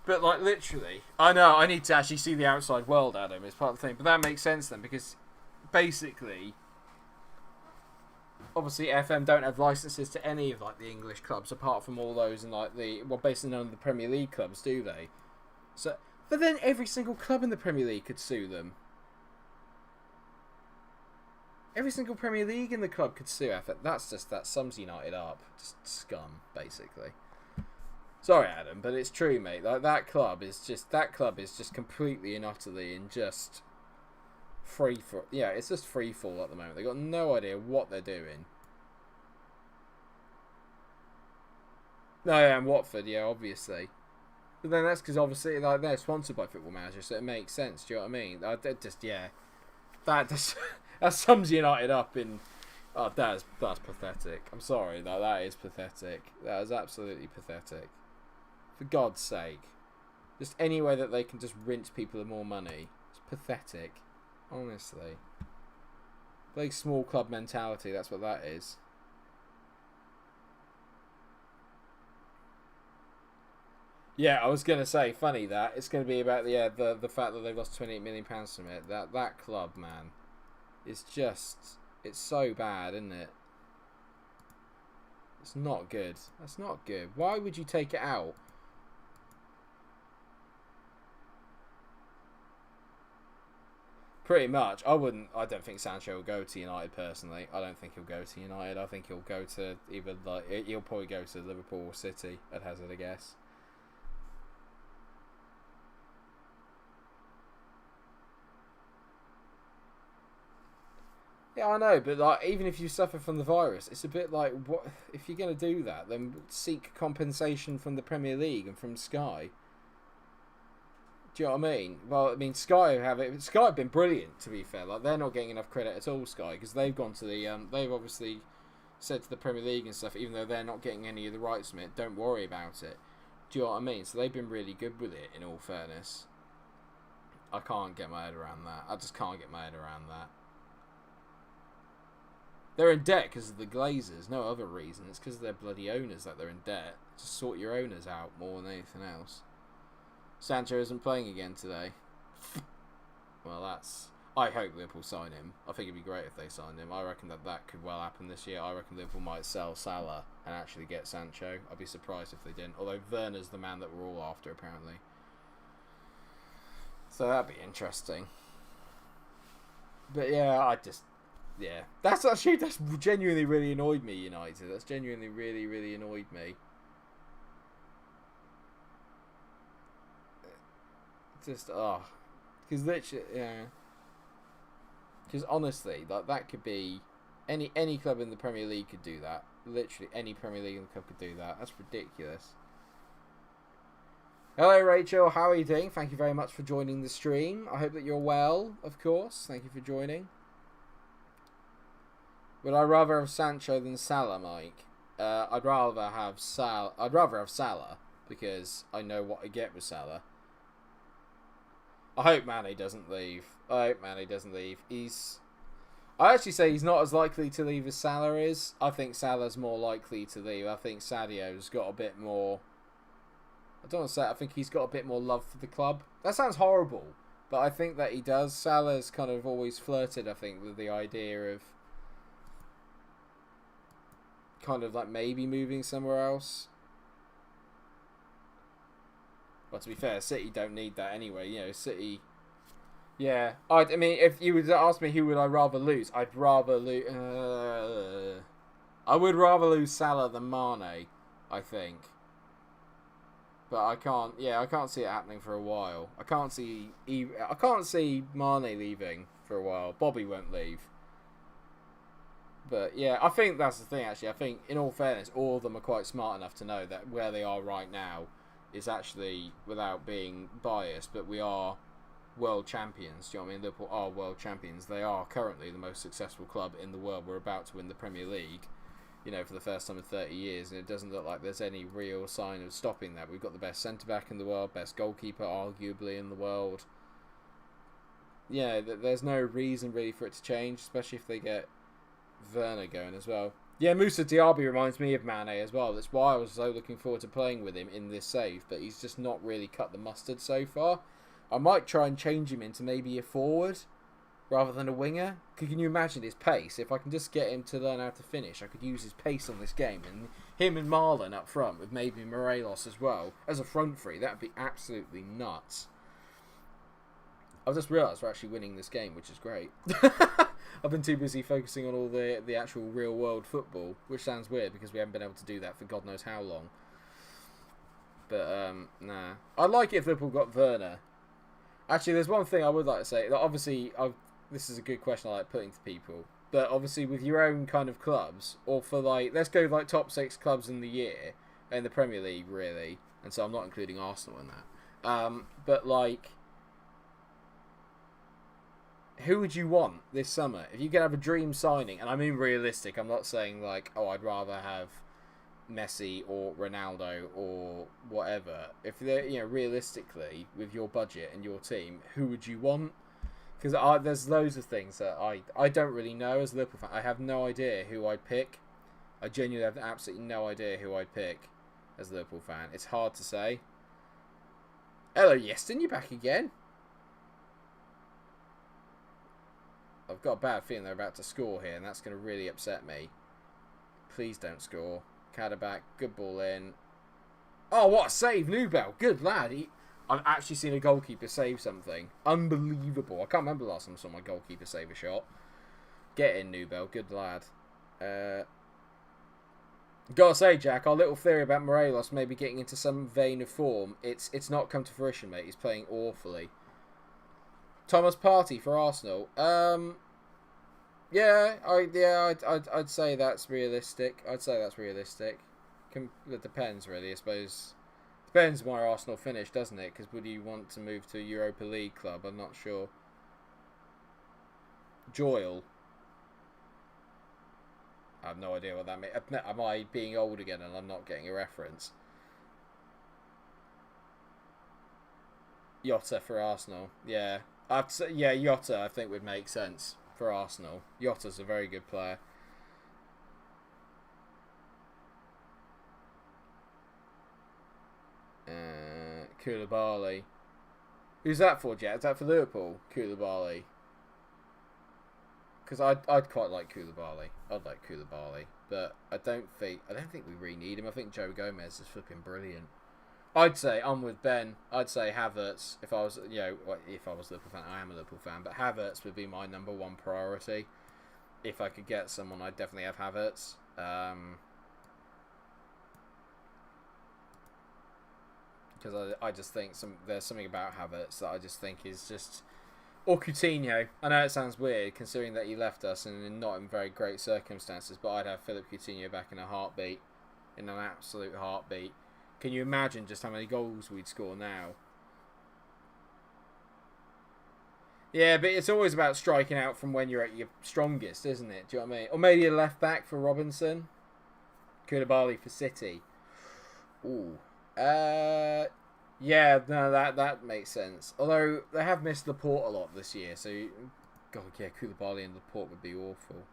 Speaker 1: But, like, literally... I know, I need to actually see the outside world, Adam. It's part of the thing. But that makes sense then, because... Basically, obviously FM don't have licenses to any of like the English clubs apart from all those and like basically none of the Premier League clubs, do they? So, but then every single club in the Premier League could sue them. Every single Premier League in the club could sue FM. That sums United up. Just scum, basically. Sorry, Adam, but it's true, mate. Like that club is just completely and utterly in just. It's just free fall at the moment. They've got no idea what they're doing. No, yeah, and Watford, yeah, obviously. But then that's because obviously like they're sponsored by Football Manager, so it makes sense. Do you know what I mean? That sums United up in. Oh, that's pathetic. I'm sorry, that is pathetic. That is absolutely pathetic. For God's sake, just any way that they can just rinse people of more money. It's pathetic. Honestly. Like small club mentality, that's what that is. Yeah, I was going to say, funny that. It's going to be about the fact that they've lost £28 million from it. That club, man, is just... It's so bad, isn't it? It's not good. That's not good. Why would you take it out? Pretty much. I don't think Sancho will go to United personally. I don't think he'll go to United. I think he'll go to he'll probably go to Liverpool or City, I'd hazard a guess. Yeah, I know, but like even if you suffer from the virus, it's a bit like what if you're going to do that, then seek compensation from the Premier League and from Sky. Do you know what I mean? Well, I mean, Sky have been brilliant, to be fair. Like, they're not getting enough credit at all, Sky, because they've gone to the... they've obviously said to the Premier League and stuff, even though they're not getting any of the rights from it, don't worry about it. Do you know what I mean? So they've been really good with it, in all fairness. I can't get my head around that. I just can't get my head around that. They're in debt because of the Glazers, no other reason. It's because of their bloody owners that they're in debt. Just sort your owners out more than anything else. Sancho isn't playing again today. Well, that's... I hope Liverpool sign him. I think it'd be great if they signed him. I reckon that could well happen this year. I reckon Liverpool might sell Salah and actually get Sancho. I'd be surprised if they didn't. Although Werner's the man that we're all after, apparently. So that'd be interesting. But yeah, yeah. That's genuinely really annoyed me, United. That's genuinely really, really annoyed me. Just, because literally, yeah. Because honestly, that could be any club in the Premier League could do that. Literally, any Premier League club could do that. That's ridiculous. Hello, Rachel. How are you doing? Thank you very much for joining the stream. I hope that you're well, of course. Thank you for joining. Would I rather have Sancho than Salah, Mike? I'd rather have Salah because I know what I get with Salah. I hope Mane doesn't leave. I actually say he's not as likely to leave as Salah is. I think Salah's more likely to leave. I think Sadio's got a bit more... I don't want to say it, I think he's got a bit more love for the club. That sounds horrible, but I think that he does. Salah's kind of always flirted, I think, with the idea of kind of like maybe moving somewhere else. But to be fair, City don't need that anyway. You know, City... Yeah. I mean, if you would ask me who would I rather lose, I'd rather lose... I would rather lose Salah than Mane, I think. But I can't... Yeah, I can't see it happening for a while. I can't see Mane leaving for a while. Bobby won't leave. But yeah, I think that's the thing, actually. I think, in all fairness, all of them are quite smart enough to know that where they are right now is actually, without being biased, but we are world champions. Do you know what I mean? Liverpool are world champions. They are currently the most successful club in the world. We're about to win the Premier League, you know, for the first time in 30 years, and it doesn't look like there's any real sign of stopping that. We've got the best centre-back in the world, best goalkeeper, arguably, in the world. Yeah, there's no reason, really, for it to change, especially if they get Werner going as well. Yeah, Moussa Diaby reminds me of Mane as well. That's why I was so looking forward to playing with him in this save, but he's just not really cut the mustard so far. I might try and change him into maybe a forward rather than a winger. Can you imagine his pace? If I can just get him to learn how to finish, I could use his pace on this game. And him and Marlon up front with maybe Morelos as well as a front three. That would be absolutely nuts. I've just realised we're actually winning this game, which is great. I've been too busy focusing on all the actual real world football, which sounds weird because we haven't been able to do that for God knows how long. But, nah. I'd like it if Liverpool got Werner. Actually, there's one thing I would like to say. Obviously, this is a good question I like putting to people. But obviously, with your own kind of clubs, or for like, let's go like top 6 clubs in the year, in the Premier League, really. And so I'm not including Arsenal in that. But like, who would you want this summer? If you could have a dream signing, and I mean realistic, I'm not saying like, oh, I'd rather have Messi or Ronaldo or whatever. If they're, you know, realistically, with your budget and your team, who would you want? Because there's loads of things that I don't really know as a Liverpool fan. I have no idea who I'd pick. I genuinely have absolutely no idea who I'd pick as a Liverpool fan. It's hard to say. Hello, Yeston, you back again? I've got a bad feeling they're about to score here, and that's going to really upset me. Please don't score. Cadderback, good ball in. Oh, what a save, Nubel. Good lad. I've actually seen a goalkeeper save something. Unbelievable. I can't remember the last time I saw my goalkeeper save a shot. Get in, Nubel. Good lad. Gotta say, Jack, our little theory about Morelos maybe getting into some vein of form, it's not come to fruition, mate. He's playing awfully. Thomas Partey for Arsenal. I'd say that's realistic. It depends, really. I suppose depends where Arsenal finish, doesn't it? Because would you want to move to a Europa League club? I'm not sure. Joyle. I have no idea what that means. Am I being old again and I'm not getting a reference? Jota for Arsenal. Yeah. Jota I think would make sense for Arsenal. Jota's a very good player. Koulibaly. Who's that for, Jet? Is that for Liverpool? Koulibaly. Because I'd quite like Koulibaly. I'd like Koulibaly, but I don't think we really need him. I think Joe Gomez is flipping brilliant. I'd say I'm with Ben. I'd say Havertz. If I was, if I was a Liverpool fan, I am a Liverpool fan, but Havertz would be my number one priority. If I could get someone, I'd definitely have Havertz. Because I just think there's something about Havertz that I just think is just... Or Coutinho. I know it sounds weird considering that he left us and not in very great circumstances, but I'd have Philip Coutinho back in a heartbeat. In an absolute heartbeat. Can you imagine just how many goals we'd score now? Yeah, but it's always about striking out from when you're at your strongest, isn't it? Do you know what I mean? Or maybe a left back for Robinson. Koulibaly for City. Ooh. Yeah, no, that makes sense. Although they have missed Laporte a lot this year, so God, yeah, Koulibaly and Laporte would be awful.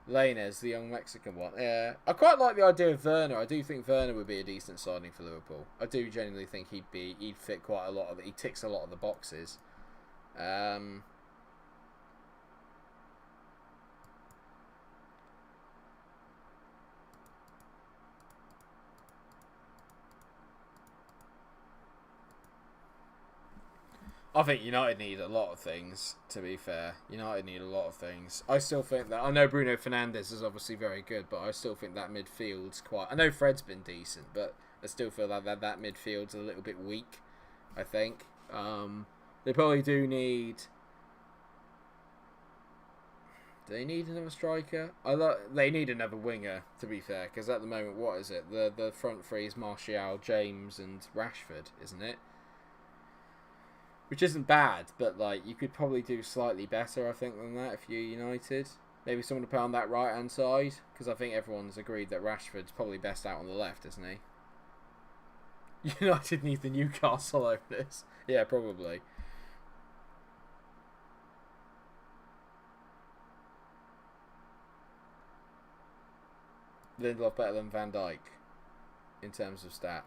Speaker 1: Lainez, the young Mexican one. Yeah, I quite like the idea of Werner. I do think Werner would be a decent signing for Liverpool. I do genuinely think he'd fit quite a lot of. He ticks a lot of the boxes. I think United need a lot of things, to be fair. United need a lot of things. I still think that... I know Bruno Fernandes is obviously very good, but I still think that midfield's quite... I know Fred's been decent, but I still feel like that midfield's a little bit weak, I think. They probably do need... Do they need another striker? They need another winger, to be fair, because at the moment, what is it? The front three is Martial, James and Rashford, isn't it? Which isn't bad, but like you could probably do slightly better, I think, than that if you're United. Maybe someone to put on that right-hand side, because I think everyone's agreed that Rashford's probably best out on the left, isn't he? United need the Newcastle over this. Yeah, probably. Lindelof better than Van Dijk in terms of stat.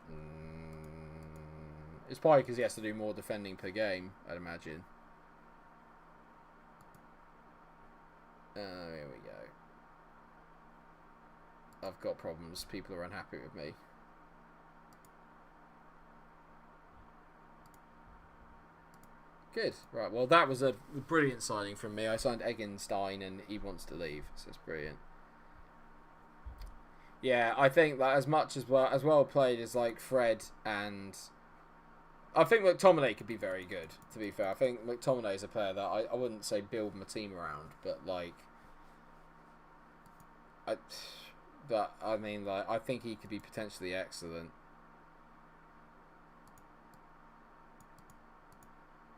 Speaker 1: It's probably because he has to do more defending per game, I'd imagine. Here we go. I've got problems. People are unhappy with me. Good. Right, well, that was a brilliant signing from me. I signed Eggenstein and he wants to leave, so it's brilliant. Yeah, I think that as well played as like Fred and... I think McTominay could be very good, to be fair. I think McTominay is a player that I wouldn't say build my team around, but like... I think he could be potentially excellent.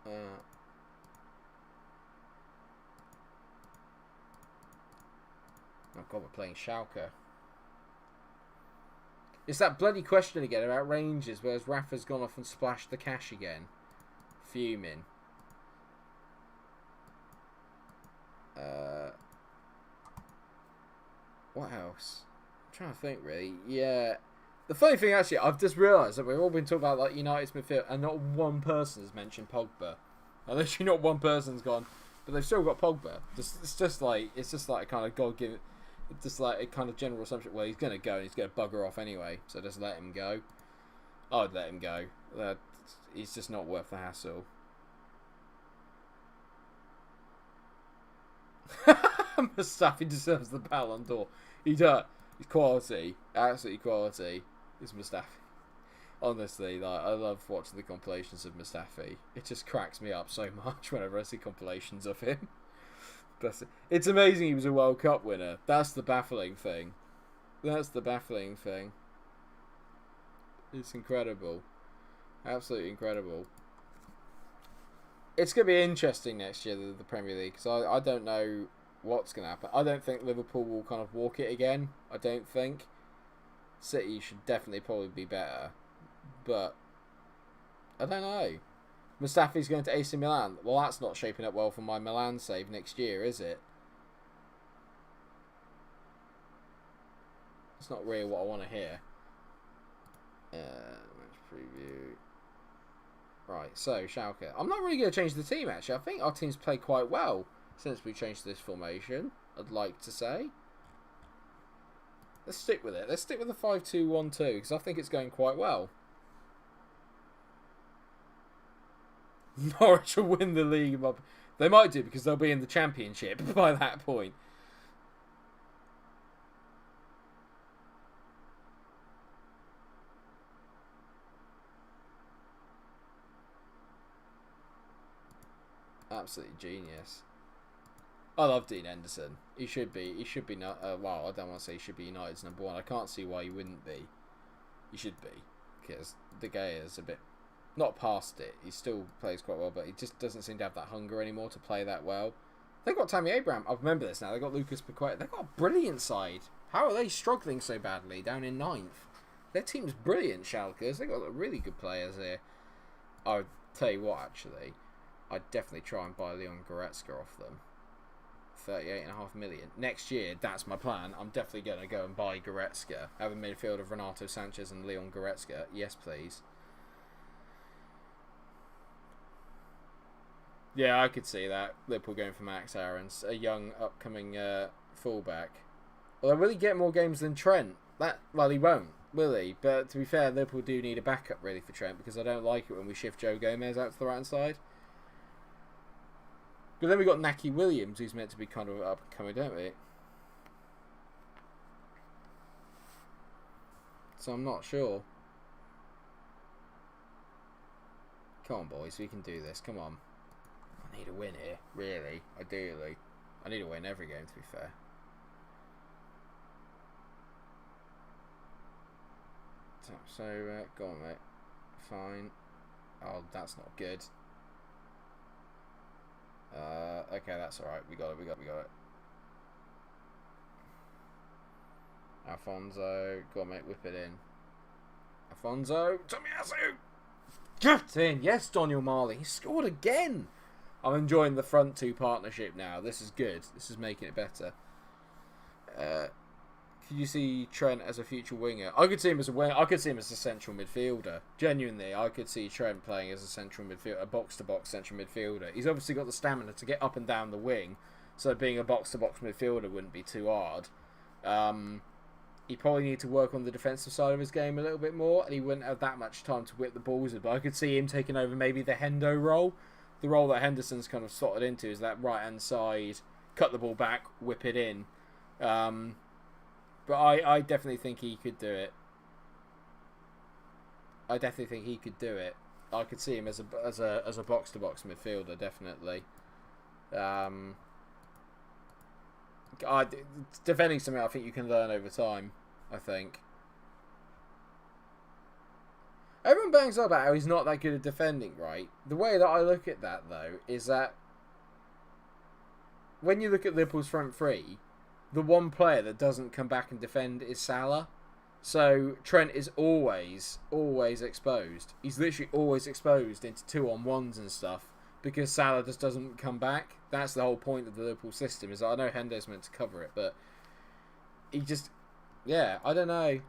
Speaker 1: Oh God, we're playing Schalke. It's that bloody question again about Rangers, whereas Rafa's gone off and splashed the cash again. Fuming. What else? I'm trying to think, really. Yeah. The funny thing, actually, I've just realised that we've all been talking about like United's midfield, and not one person has mentioned Pogba. And literally not one person's gone, but they've still got Pogba. It's just like a kind of God-given... Just like a kind of general assumption. Well, he's going to go and he's going to bugger off anyway, so just let him go. I'd let him go. He's just not worth the hassle. Mustafi deserves the Ballon d'Or. He does. He's quality. Absolutely quality. It's Mustafi. Honestly, like, I love watching the compilations of Mustafi. It just cracks me up so much whenever I see compilations of him. It's amazing he was a World Cup winner. That's the baffling thing. It's incredible. Absolutely incredible. It's going to be interesting next year, the Premier League, because I don't know what's going to happen. I don't think Liverpool will kind of walk it again. I don't think. City should definitely probably be better. But I don't know. Mustafi's going to AC Milan. Well, that's not shaping up well for my Milan save next year, is it? It's not really what I want to hear. Match preview. Right, so Schalke. I'm not really going to change the team, actually. I think our team's played quite well since we changed this formation, I'd like to say. Let's stick with it. Let's stick with the 5-2-1-2, because I think it's going quite well. Norwich will win the league. They might do, because they'll be in the Championship by that point. Absolutely genius. I love Dean Henderson. He should be not. Well, I don't want to say he should be United's number one. I can't see why he wouldn't be. He should be, because De Gea is a bit not past it. He still plays quite well, but he just doesn't seem to have that hunger anymore to play that well. They've got Tammy Abraham. I remember this now. They've got Lucas Paqueta. They've got a brilliant side. How are they struggling so badly down in 9th? Their team's brilliant, Schalke's. They've got really good players here. I'll tell you what, actually. I'd definitely try and buy Leon Goretzka off them. 38.5 million. Next year, that's my plan. I'm definitely going to go and buy Goretzka. Have a midfield of Renato Sanchez and Leon Goretzka. Yes, please. Yeah, I could see that. Liverpool going for Max Aarons, a young, upcoming fullback. Although, will he get more games than Trent? Well, he won't, will he? But to be fair, Liverpool do need a backup, really, for Trent, because I don't like it when we shift Joe Gomez out to the right-hand side. But then we got Naki Williams, who's meant to be kind of up and coming, don't we? So I'm not sure. Come on, boys, we can do this. Come on. I need a win here, really, ideally. I need to win every game, to be fair. So, go on, mate. Fine. Oh, that's not good. Okay, that's alright. We got it. Alfonso. Go on, mate. Whip it in. Alfonso. Tomiyasu. Get in. Yes, Daniel Marley. He scored again. I'm enjoying the front two partnership now. This is good. This is making it better. Could you see Trent as a future winger? I could see him as a winger. I could see him as a central midfielder. Genuinely, I could see Trent playing as a central midfielder, a box-to-box central midfielder. He's obviously got the stamina to get up and down the wing, so being a box-to-box midfielder wouldn't be too hard. He probably need to work on the defensive side of his game a little bit more, and he wouldn't have that much time to whip the balls in. But I could see him taking over maybe the Hendo role. The role that Henderson's kind of slotted into is that right-hand side, cut the ball back, whip it in. But I definitely think he could do it. I could see him as a box to box midfielder, definitely. Defending something I think you can learn over time. I think everyone bangs on about how he's not that good at defending, right? The way that I look at that, though, is that when you look at Liverpool's front three, the one player that doesn't come back and defend is Salah. So Trent is always exposed. He's literally always exposed into 2-on-1s and stuff because Salah just doesn't come back. That's the whole point of the Liverpool system. Is that I know Hendo's meant to cover it, but he just, yeah, I don't know.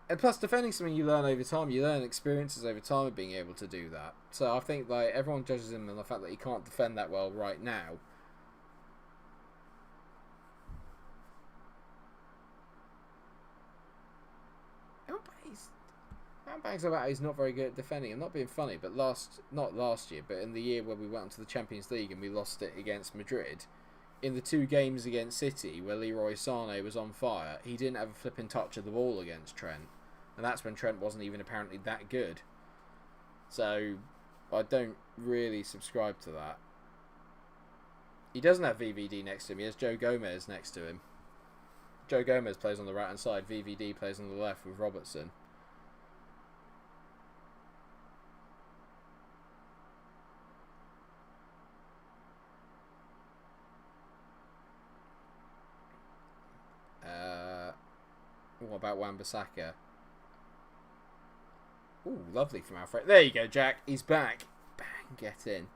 Speaker 1: And plus, defending something you learn over time. You learn experiences over time of being able to do that. So I think like everyone judges him on the fact that he can't defend that well right now. Bangs about he's not very good at defending. I'm not being funny, but not last year, but in the year where we went into the Champions League and we lost it against Madrid, in the 2 games against City where Leroy Sané was on fire, he didn't have a flipping touch of the ball against Trent, and that's when Trent wasn't even apparently that good. So I don't really subscribe to that. He doesn't have VVD next to him. He has Joe Gomez next to him. Joe Gomez plays on the right hand side. VVD plays on the left with Robertson. What about Wan-Bissaka? Ooh, lovely from Alfred. There you go, Jack. He's back. Bang, get in.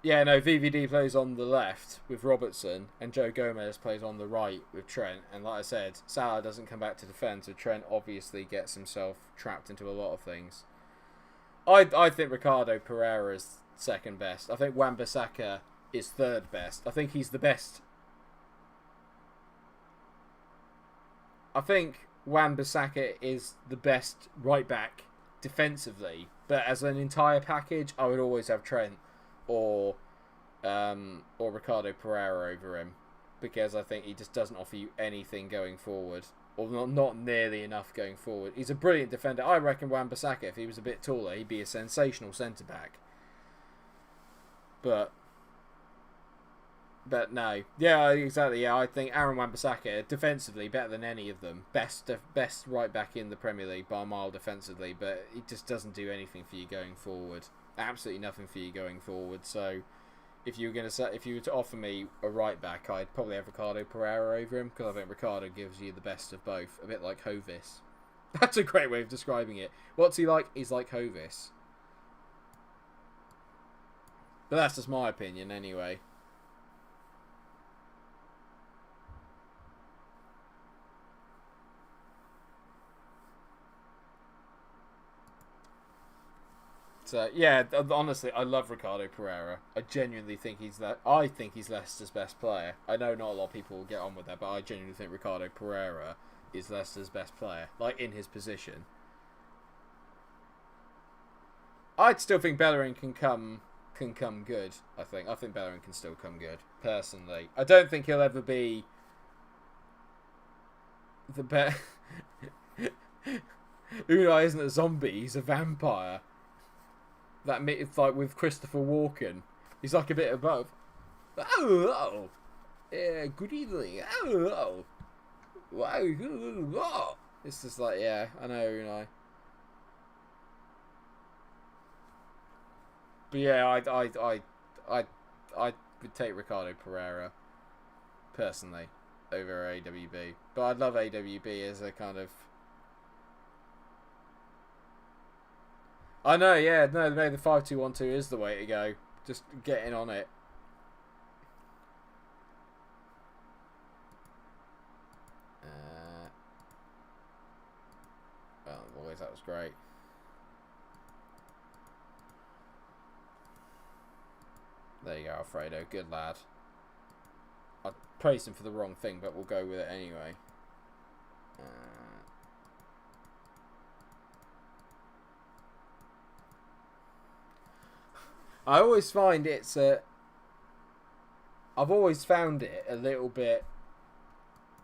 Speaker 1: Yeah, no, VVD plays on the left with Robertson, and Joe Gomez plays on the right with Trent. And like I said, Salah doesn't come back to defend, so Trent obviously gets himself trapped into a lot of things. I think Ricardo Pereira is second best. I think Wan-Bissaka is third best. I think he's the best. I think Wan-Bissaka is the best right back defensively, but as an entire package, I would always have Trent or Ricardo Pereira over him, because I think he just doesn't offer you anything going forward, or not nearly enough going forward. He's a brilliant defender. I reckon Wan-Bissaka, if he was a bit taller, he'd be a sensational centre back. But no, yeah, exactly. Yeah, I think Aaron Wan-Bissaka defensively better than any of them. Best right back in the Premier League by a mile defensively, but he just doesn't do anything for you going forward. Absolutely nothing for you going forward. So if you were to offer me a right back, I'd probably have Ricardo Pereira over him, because I think Ricardo gives you the best of both. A bit like Hovis. That's a great way of describing it. What's he like? He's like Hovis. But that's just my opinion anyway. So yeah, honestly, I love Ricardo Pereira. I genuinely think he's that. I think he's Leicester's best player. I know not a lot of people will get on with that, but I genuinely think Ricardo Pereira is Leicester's best player, like in his position. I'd still think Bellerin can come good. I think Bellerin can still come good. Personally, I don't think he'll ever be the best. Unai isn't a zombie; he's a vampire. That it's like with Christopher Walken. He's like a bit above. Oh, yeah, good evening. Oh, wow. It's just like, yeah, I know. But yeah, I would take Ricardo Pereira personally over AWB. But I'd love AWB as a kind of. I know, yeah, no, maybe the 5-2-1-2 is the way to go. Just getting on it. Well, boys, that was great. There you go, Alfredo. Good lad. I praised him for the wrong thing, but we'll go with it anyway. I always find I've always found it a little bit.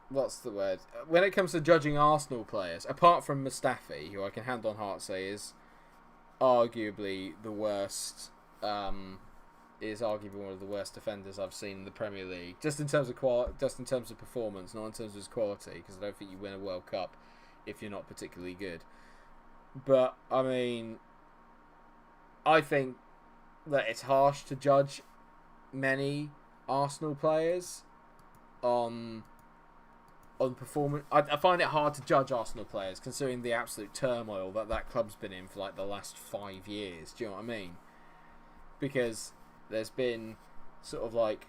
Speaker 1: What's the word? When it comes to judging Arsenal players, apart from Mustafi, who I can hand on heart say is arguably the worst. Is arguably one of the worst defenders I've seen in the Premier League, just in terms of just in terms of performance, not in terms of his quality. Because I don't think you win a World Cup if you're not particularly good. But I mean, I think that it's harsh to judge many Arsenal players on performance. I find it hard to judge Arsenal players considering the absolute turmoil that club's been in for like the last 5 years. Do you know what I mean? Because there's been sort of like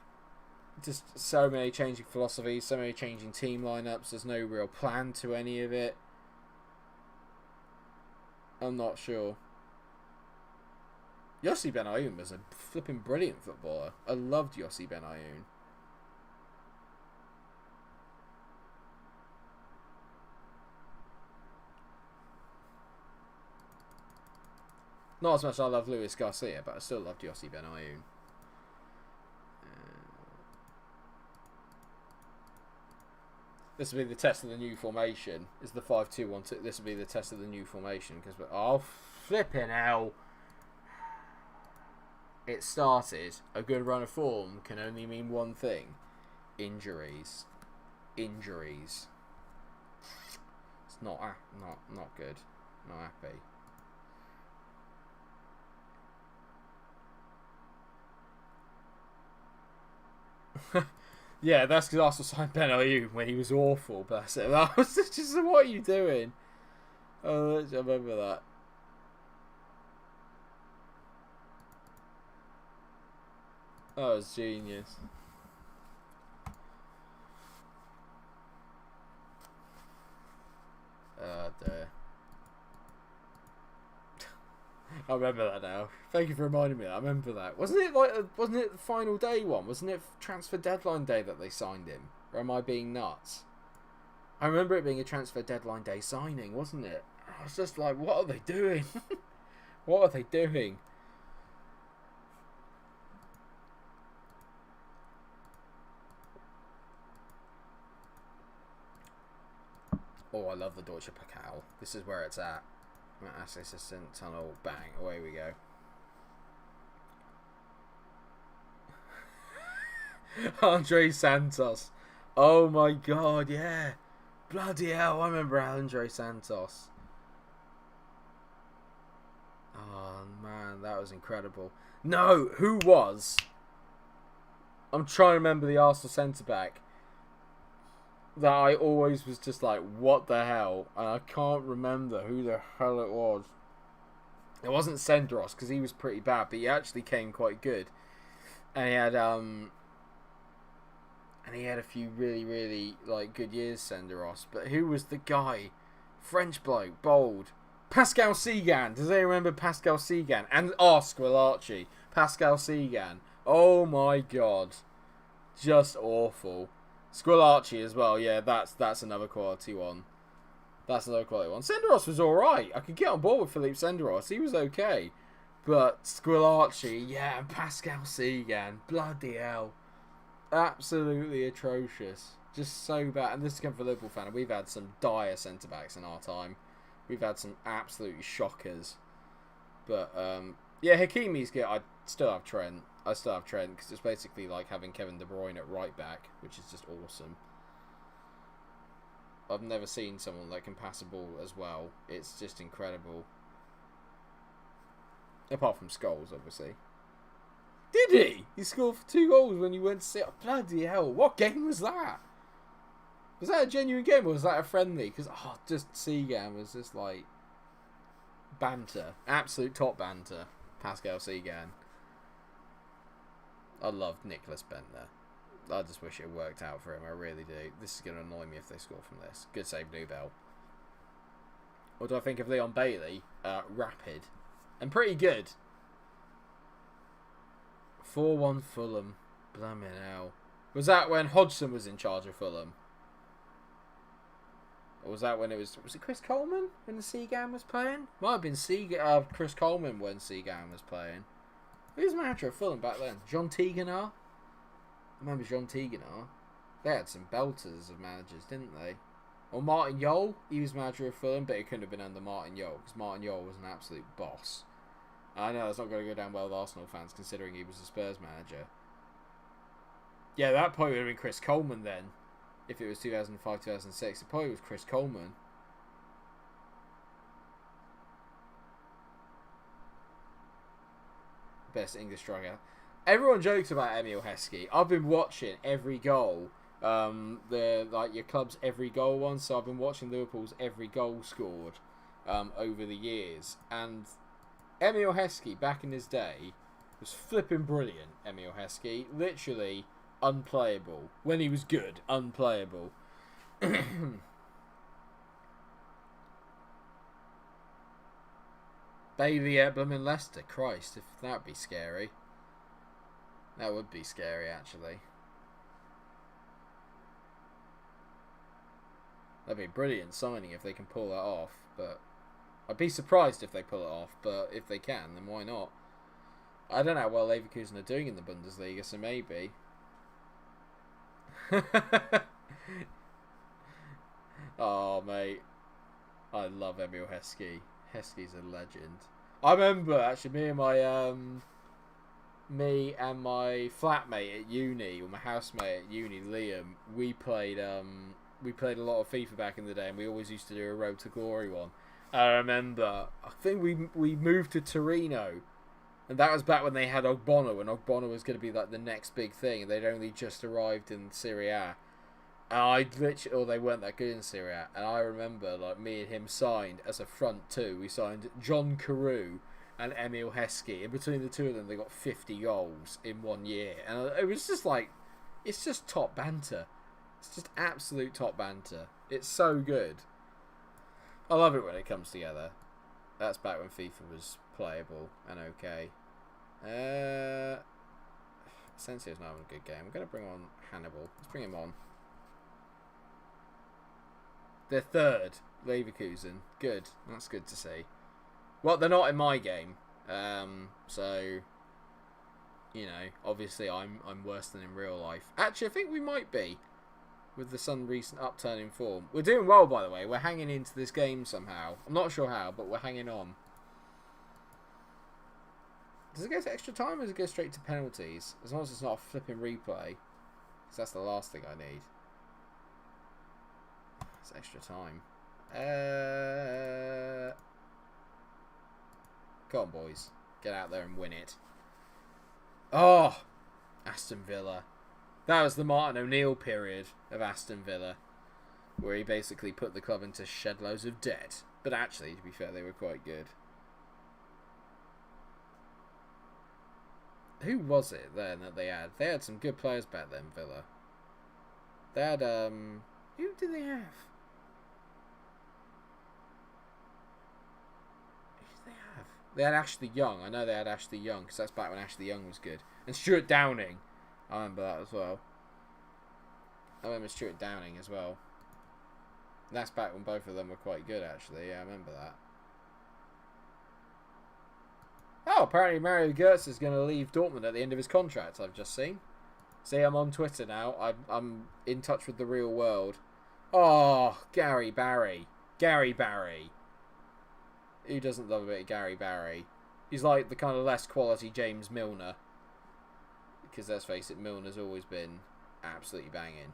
Speaker 1: just so many changing philosophies, so many changing team lineups. There's no real plan to any of it. I'm not sure. Yossi Benayoun was a flipping brilliant footballer. I loved Yossi Benayoun. Not as much as I love Luis Garcia, but I still loved Yossi Benayoun. This will be the test of the new formation. Is the 5-2-1-2? This will be the test of the new formation because oh flipping hell! It started. A good run of form can only mean one thing: injuries. Injuries. It's not good. Not happy. Yeah, that's because Arsenal signed Benayoun when he was awful. But that was just what are you doing? Oh, I remember that. That was genius. Oh dear. I remember that now. Thank you for reminding me. I remember that. Wasn't it the final day one? Wasn't it transfer deadline day that they signed him? Or am I being nuts? I remember it being a transfer deadline day signing, wasn't it? I was just like, what are they doing? What are they doing? Oh, I love the Deutsche Pokal. This is where it's at. Assistant tunnel, bang, away we go. Andre Santos. Oh my god, yeah. Bloody hell, I remember Andre Santos. Oh man, that was incredible. No, who was? I'm trying to remember the Arsenal centre-back that I always was just like, what the hell? And I can't remember who the hell it was. It wasn't Senderos, because he was pretty bad, but he actually came quite good. And he had a few really, really like good years, Senderos. But who was the guy? French bloke, bold. Pascal Segan. Does anyone remember Pascal Segan? And Squillaci. Pascal Segan. Oh my god. Just awful. Squillaci as well, yeah, that's another quality one. That's another quality one. Senderos was alright. I could get on board with Philippe Senderos. He was okay. But Squillaci, yeah, and Pascal Segan. Bloody hell. Absolutely atrocious. Just so bad. And this is coming from a Liverpool fan, and we've had some dire centre-backs in our time. We've had some absolutely shockers. But, yeah, Hakimi's good. I still have Trent. Because it's basically like having Kevin De Bruyne at right back, which is just awesome. I've never seen someone that can pass a ball as well. It's just incredible. Apart from Scholes, obviously. Did he? He scored for 2 goals when you went to see it. Bloody hell. What game was that? Was that a genuine game or was that a friendly? Because, just Segan was just like banter. Absolute top banter. Pascal Segan. I loved Nicholas Bentner. I just wish it worked out for him. I really do. This is going to annoy me if they score from this. Good save, Newbell. What do I think of Leon Bailey? Rapid. And pretty good. 4-1 Fulham. Blimey hell. Was that when Hodgson was in charge of Fulham? Or was that when it was... Was it Chris Coleman when the Segan was playing? Might have been Chris Coleman when Segan was playing. Who was manager of Fulham back then? John Teganar? I remember John Teganar. They had some belters of managers, didn't they? Or Martin Jol? He was manager of Fulham, but it couldn't have been under Martin Jol, because Martin Jol was an absolute boss. I know that's not going to go down well with Arsenal fans, considering he was a Spurs manager. Yeah, that probably would have been Chris Coleman then. If it was 2005, 2006, it probably was Chris Coleman. Best English striker. Everyone jokes about Emil Heskey. I've been watching every goal. Your club's every goal one. So I've been watching Liverpool's every goal scored over the years. And Emil Heskey, back in his day, was flipping brilliant. Emil Heskey, literally unplayable. When he was good, unplayable. Bailey at Blooming Leicester. Christ, if that would be scary. That would be scary, actually. That'd be a brilliant signing if they can pull that off. But I'd be surprised if they pull it off. But if they can, then why not? I don't know how well Leverkusen are doing in the Bundesliga, so maybe. Oh, mate. I love Emil Heskey. Heskey's a legend. I remember actually me and my flatmate at uni, or my housemate at uni, Liam, we played a lot of FIFA back in the day, and we always used to do a Road to Glory one. I remember, I think we moved to Torino, and that was back when they had Ogbono, and Ogbono was going to be like the next big thing, and they'd only just arrived in Serie A. And they weren't that good in Serie A. And I remember, like, me and him signed as a front two. We signed John Carew and Emil Heskey. In between the two of them, they got 50 goals in 1 year. And it was just like, it's just top banter. It's just absolute top banter. It's so good. I love it when it comes together. That's back when FIFA was playable and okay. Sensio's not having a good game. I'm going to bring on Hannibal. Let's bring him on. They're third. Leverkusen. Good. That's good to see. Well, they're not in my game. So, you know, obviously I'm worse than in real life. Actually, I think we might be. With the some recent upturn in form. We're doing well, by the way. We're hanging into this game somehow. I'm not sure how, but we're hanging on. Does it go to extra time or does it go straight to penalties? As long as it's not a flipping replay. Because that's the last thing I need. It's extra time. Come on, boys. Get out there and win it. Oh! Aston Villa. That was the Martin O'Neill period of Aston Villa, where he basically put the club into shed loads of debt. But actually, to be fair, they were quite good. Who was it then that they had? They had some good players back then, Villa. They had, who did they have? Who did they have? They had Ashley Young. I know they had Ashley Young, because that's back when Ashley Young was good. And Stuart Downing. I remember that as well. I remember Stuart Downing as well. That's back when both of them were quite good, actually. Yeah, I remember that. Oh, apparently Mario Götze is going to leave Dortmund at the end of his contract, I've just seen. See, I'm on Twitter now. I'm in touch with the real world. Oh, Gary Barry. Gary Barry. Who doesn't love a bit of Gary Barry? He's like the kind of less quality James Milner. Because let's face it, Milner's always been absolutely banging.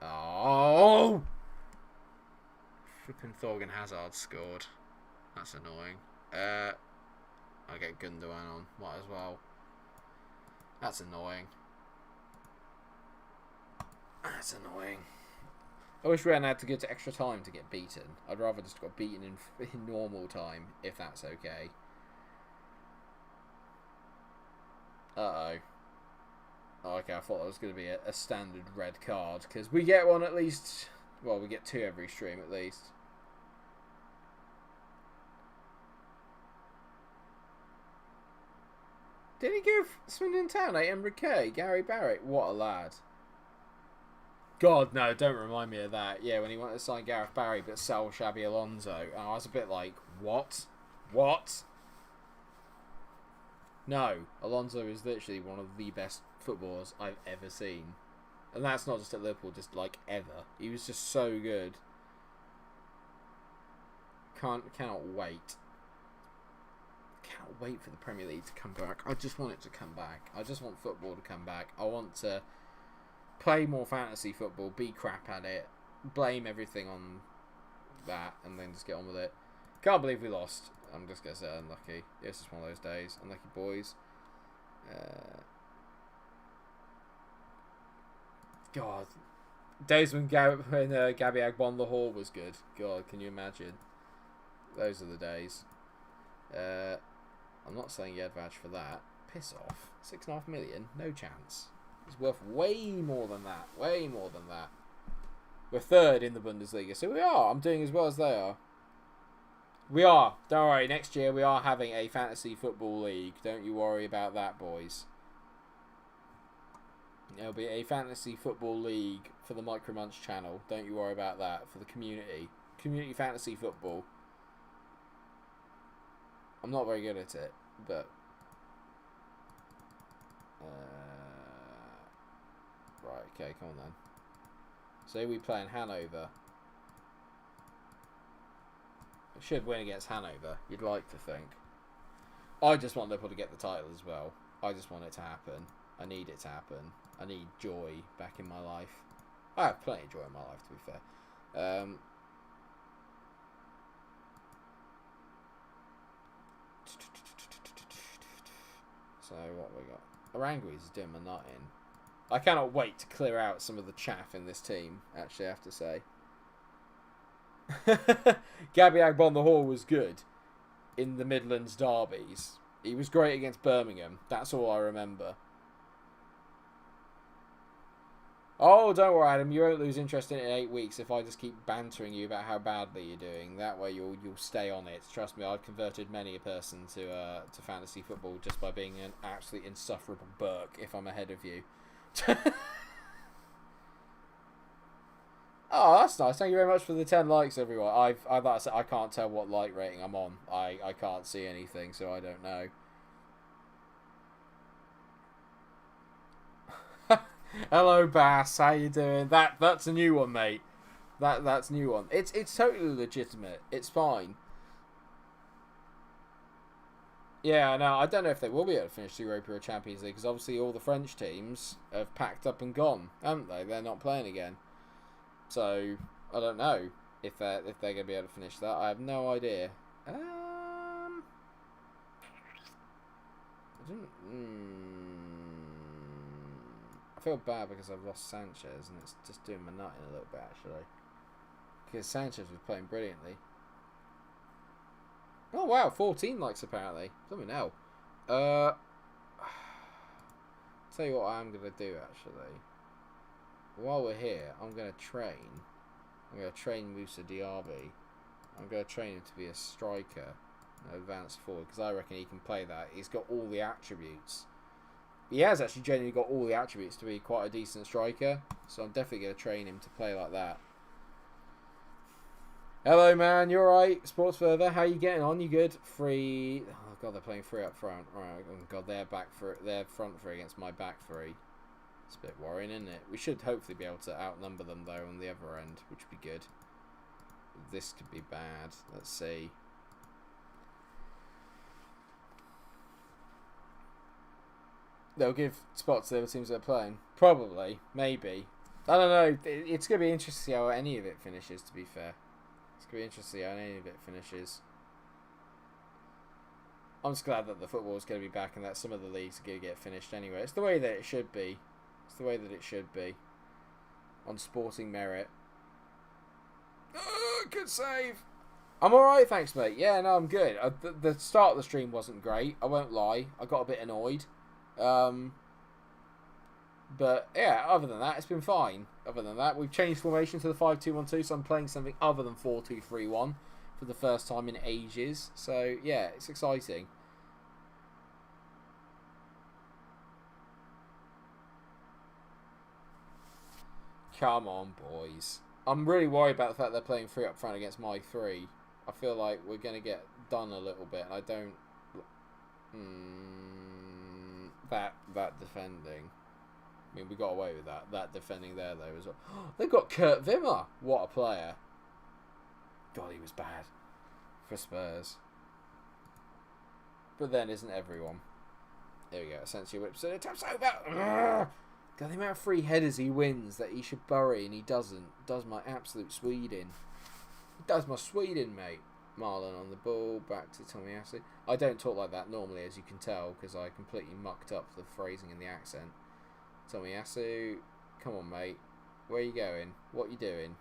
Speaker 1: Oh! Flipping Thorgan Hazard scored. That's annoying. I'll get Gundogan on. Might as well. That's annoying. That's annoying. I wish we hadn't had to go to extra time to get beaten. I'd rather just got beaten in normal time, if that's okay. Uh-oh. Oh, okay, I thought that was going to be a standard red card. Because we get one at least... Well, we get 2 every stream at least. Did he give Swindon Town 800k? Gary Barrett? What a lad. God, no, don't remind me of that. Yeah, when he wanted to sign Gareth Barry but sell Xabi Alonso. And I was a bit like, what? What? No, Alonso is literally one of the best footballers I've ever seen. And that's not just at Liverpool, just like ever. He was just so good. Cannot wait. Cannot wait for the Premier League to come back. I just want it to come back. I just want football to come back. I want to play more fantasy football, be crap at it, blame everything on that, and then just get on with it. Can't believe we lost. I'm just going to say unlucky. It's just one of those days. Unlucky boys. God. Days when Gabby Agbonlahor was good. God, can you imagine? Those are the days. I'm not saying you had vouch for that. Piss off. 6.5 million? No chance. It's worth way more than that. Way more than that. We're third in the Bundesliga. So we are. I'm doing as well as they are. We are. Don't worry. Next year we are having a fantasy football league. Don't you worry about that, boys. There'll be a fantasy football league for the Micro Munch channel. Don't you worry about that. For the community. Community fantasy football. I'm not very good at it, but... right, okay, come on then. So we play in Hanover. We should win against Hanover, you'd like to think. I just want Liverpool to get the title as well. I just want it to happen. I need it to happen. I need joy back in my life. I have plenty of joy in my life, to be fair. So what we got? Arangui's is doing my nut in. I cannot wait to clear out some of the chaff in this team, actually, I have to say. Gabby Agbonlahor was good. in the Midlands derbies. He was great against Birmingham. That's all I remember. Oh, don't worry, Adam. You won't lose interest in it in 8 weeks if I just keep bantering you about how badly you're doing. That way, you'll stay on it. Trust me, I've converted many a person to fantasy football just by being an absolutely insufferable Burke if I'm ahead of you. Oh, that's nice. Thank you very much for the 10 likes, everyone. Like I said, I can't tell what like rating I'm on. I can't see anything, so I don't know. Hello, Bass. How you doing? That's a new one, mate. That's a new one. It's totally legitimate. It's fine. Yeah, no, I don't know if they will be able to finish the Europa or Champions League because obviously all the French teams have packed up and gone, haven't they? They're not playing again. So I don't know if they're going to be able to finish that. I have no idea. I feel bad because I've lost Sanchez and it's just doing my nut in a little bit actually. Because Sanchez was playing brilliantly. Oh wow, 14 likes apparently. Something else. Tell you what I'm going to do actually. While we're here, I'm going to train Moussa Diaby. I'm going to train him to be a striker, an advanced forward, because I reckon he can play that. He's got all the attributes. He has actually genuinely got all the attributes to be quite a decent striker, so I'm definitely going to train him to play like that. Hello, man. You alright? Sports Further, how you getting on? You good? Free. Oh god, they're playing three up front. Right. Oh god, they're front three against my back three. It's a bit worrying, isn't it? We should hopefully be able to outnumber them, though, on the other end, which would be good. This could be bad. Let's see. They'll give spots to the other teams they're playing. Probably. Maybe. I don't know. It's going to be interesting to see how any of it finishes, to be fair. It's going to be interesting to see how any of it finishes. I'm just glad that the football is going to be back and that some of the leagues are going to get finished anyway. It's the way that it should be. It's the way that it should be. On sporting merit. Oh, good save. I'm alright, thanks, mate. Yeah, no, I'm good. The start of the stream wasn't great. I won't lie. I got a bit annoyed. But, yeah, other than that, it's been fine. Other than that, we've changed formation to the 5-2-1-2, so I'm playing something other than 4-2-3-1 for the first time in ages. So, yeah, it's exciting. Come on, boys. I'm really worried about the fact they're playing three up front against my three. I feel like we're going to get done a little bit. I don't... That defending. I mean, we got away with that. That defending there, though, as well. They've got Kurt Wimmer. What a player. God, he was bad for Spurs. But then isn't everyone. There we go. Essentially whips it. Taps over. God, the amount of free headers he wins that he should bury and he doesn't. Does my absolute Sweden. He does my Sweden, mate. Marlon on the ball. Back to Tomiyasu. I don't talk like that normally, as you can tell, because I completely mucked up the phrasing and the accent. Tomiyasu. Come on, mate. Where are you going? What are you doing?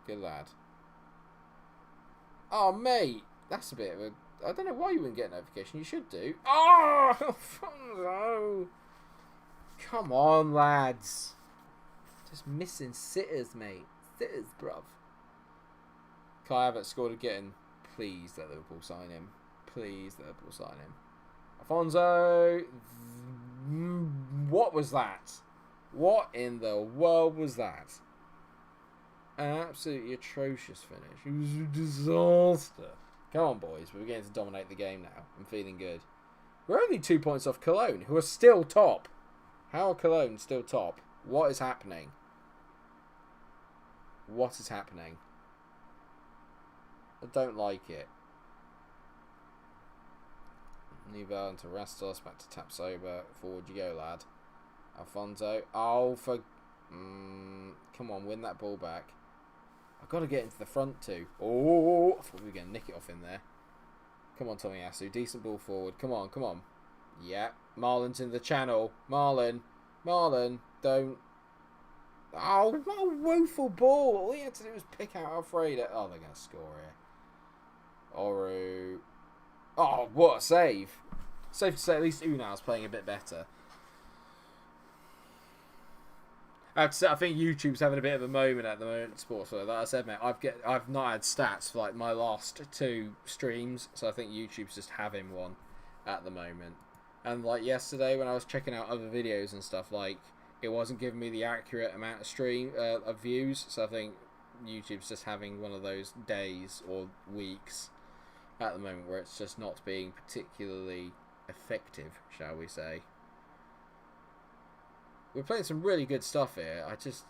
Speaker 1: Good lad. Oh, mate. That's a bit of a... I don't know why you wouldn't get a notification. You should do. Oh, Alfonso. Come on, lads. Just missing sitters, mate. Sitters, bruv. Kai Havertz scored again. Please let Liverpool sign him. Please let Liverpool sign him. Alfonso. What was that? What in the world was that? An absolutely atrocious finish. It was a disaster. Come on, boys. We're beginning to dominate the game now. I'm feeling good. We're only 2 points off Cologne, who are still top. How are Cologne still top? What is happening? What is happening? I don't like it. Newbell into Rastos, back to Tapsoba. Forward you go, lad. Alfonso. Oh, for... come on, win that ball back. I've got to get into the front too. Oh, I thought we were going to nick it off in there. Come on, Tomiyasu. Decent ball forward. Come on, come on. Yeah. Marlon's in the channel. Marlon, don't. Oh, what a woeful ball. All he had to do was pick out Alfredo. Oh, they're going to score here. Oru. Oh, what a save. Safe to say at least Unal's playing a bit better. I think YouTube's having a bit of a moment at the moment, sports. Like I said, mate, I've not had stats for like my last 2 streams, so I think YouTube's just having one at the moment. And like yesterday, when I was checking out other videos and stuff, like it wasn't giving me the accurate amount of of views. So I think YouTube's just having one of those days or weeks at the moment where it's just not being particularly effective, shall we say. We're playing some really good stuff here. I just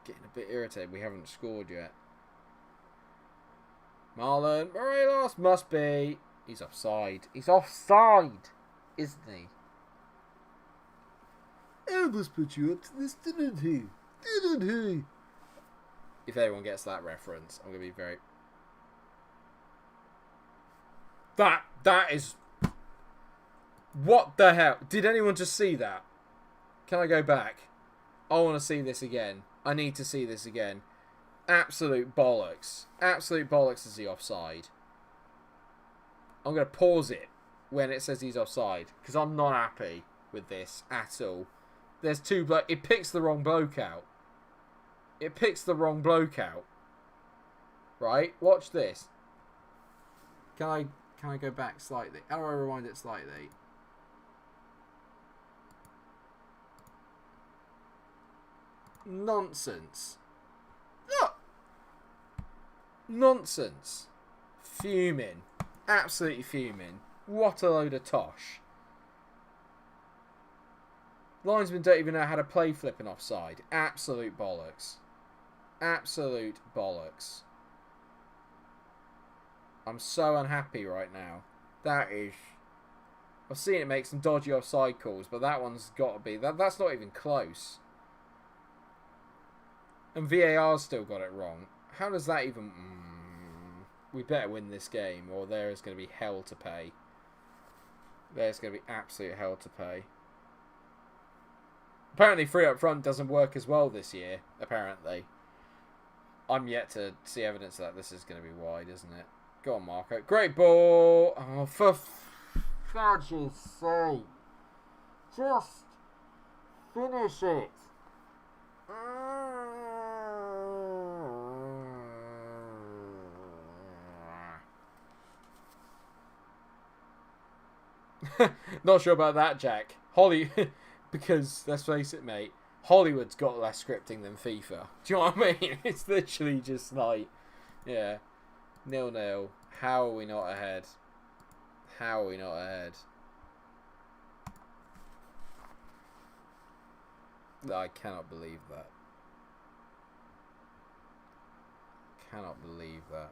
Speaker 1: getting a bit irritated we haven't scored yet. Marlon Morelos must be. He's offside. He's offside, isn't he? I must put you up to this, didn't he? Didn't he? If anyone gets that reference, I'm gonna be very. That is. What the hell? Did anyone just see that? Can I go back? I want to see this again. I need to see this again. Absolute bollocks. Absolute bollocks is the offside. I'm going to pause it when it says he's offside, because I'm not happy with this at all. There's 2 blokes. It picks the wrong bloke out. It picks the wrong bloke out. Right? Watch this. Can I go back slightly? How do I rewind it slightly? Nonsense. Look! Nonsense. Fuming. Absolutely fuming. What a load of tosh. Linesmen don't even know how to play flipping offside. Absolute bollocks. Absolute bollocks. I'm so unhappy right now. That is... I've seen it make some dodgy offside calls, but that one's got to be... That's not even close. And VAR's still got it wrong. How does that even... We better win this game, or there is going to be hell to pay. There's going to be absolute hell to pay. Apparently 3 up front doesn't work as well this year, apparently. I'm yet to see evidence that this is going to be wide, isn't it? Go on, Marco. Great ball! Oh, for fudge's sake. Just finish it. Not sure about that, Jack. Because, let's face it, mate, Hollywood's got less scripting than FIFA. Do you know what I mean? It's literally just like, yeah, 0-0. How are we not ahead? How are we not ahead? I cannot believe that. Cannot believe that.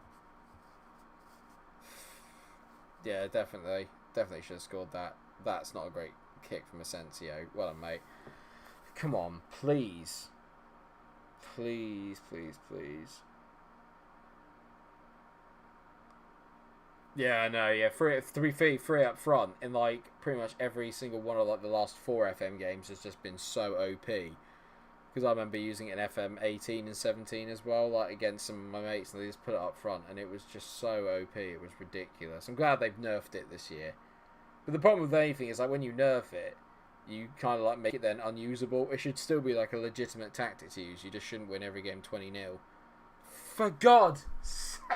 Speaker 1: Yeah, definitely. Definitely should have scored that. That's not a great kick from Asensio. Well done, mate. Come on, please. Please, please, please. Yeah, I know, yeah. Three up front in like pretty much every single one of like the last 4 FM games has just been so OP. Because I remember using it in FM 18 and 17 as well, like against some of my mates, and they just put it up front, and it was just so OP. It was ridiculous. I'm glad they've nerfed it this year. But the problem with anything is like when you nerf it, you kind of like make it then unusable. It should still be like a legitimate tactic to use. You just shouldn't win every game 20-0. For God's sake!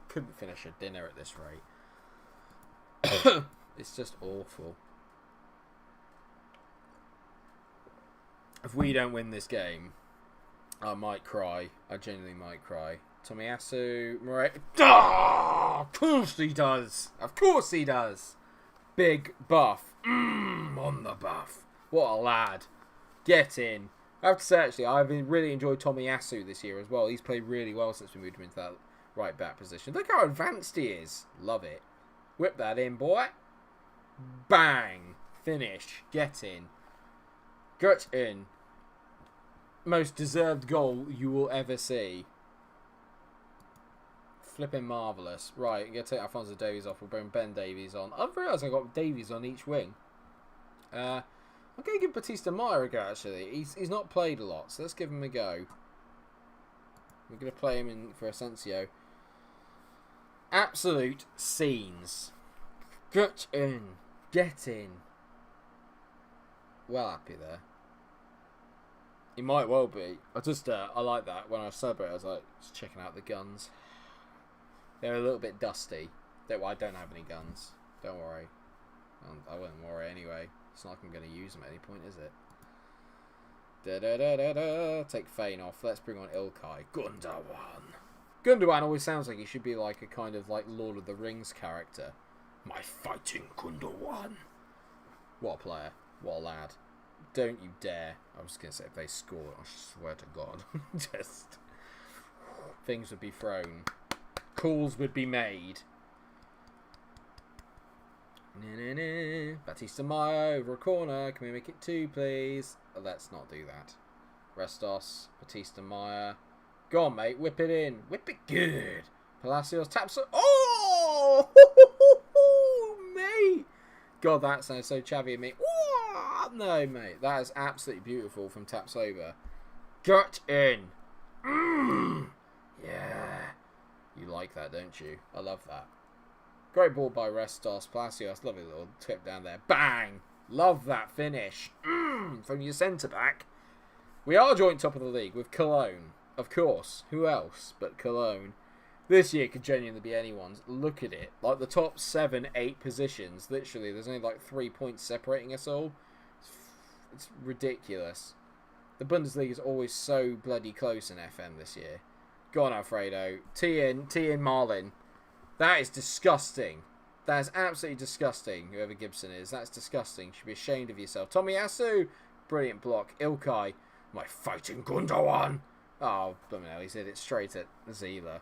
Speaker 1: Couldn't finish a dinner at this rate. It's just awful. If we don't win this game, I might cry. I genuinely might cry. Tomiyasu, of course he does. Of course he does. Big buff. On the buff. What a lad. Get in. I have to say, actually, I've really enjoyed Tomiyasu this year as well. He's played really well since we moved him into that right back position. Look how advanced he is. Love it. Whip that in, boy. Bang. Finish. Get in. Get in. Most deserved goal you will ever see. Flipping marvellous. Right, I'm going to take Alphonso Davies off. We'll bring Ben Davies on. I've realised I've got Davies on each wing. I'm going to give Batista Meyer a go, actually. He's not played a lot, so let's give him a go. We're going to play him in for Asensio. Absolute scenes. Get in. Get in. Well happy there. He might well be. I like that. When I celebrate, I was like, just checking out the guns. They're a little bit dusty. I don't have any guns. Don't worry. I wouldn't worry anyway. It's not like I'm going to use them at any point, is it? Take Fane off. Let's bring on Ilkay. Gundogan. Gundogan always sounds like he should be like a kind of like Lord of the Rings character. My fighting Gundogan. What a player. What a lad. Don't you dare. I was going to say if they scored, I swear to God. Just things would be thrown. Calls would be made. Batista Maya over a corner. Can we make it 2, please? Let's not do that. Restos. Batista Maya. Go on, mate. Whip it in. Whip it good. Palacios taps. Oh! Mate. God, that sounds so chavvy of me. Oh! No, mate. That is absolutely beautiful from Tapsoba. Get in. Yeah. You like that, don't you? I love that. Great ball by Restos. Palacios. Lovely little tip down there. Bang. Love that finish. From your centre-back. We are joint top of the league with Cologne. Of course. Who else but Cologne? This year could genuinely be anyone's. Look at it. Like the top 7, 8 positions. Literally, there's only like 3 points separating us all. It's ridiculous. The Bundesliga is always so bloody close in FM this year. Go on, Alfredo. T in Marlin. That is disgusting. That is absolutely disgusting, whoever Gibson is. That's disgusting. You should be ashamed of yourself. Tomiyasu. Brilliant block. Ilkay. My fighting Gundogan. Oh, blooming hell. He's hit it straight at Zila.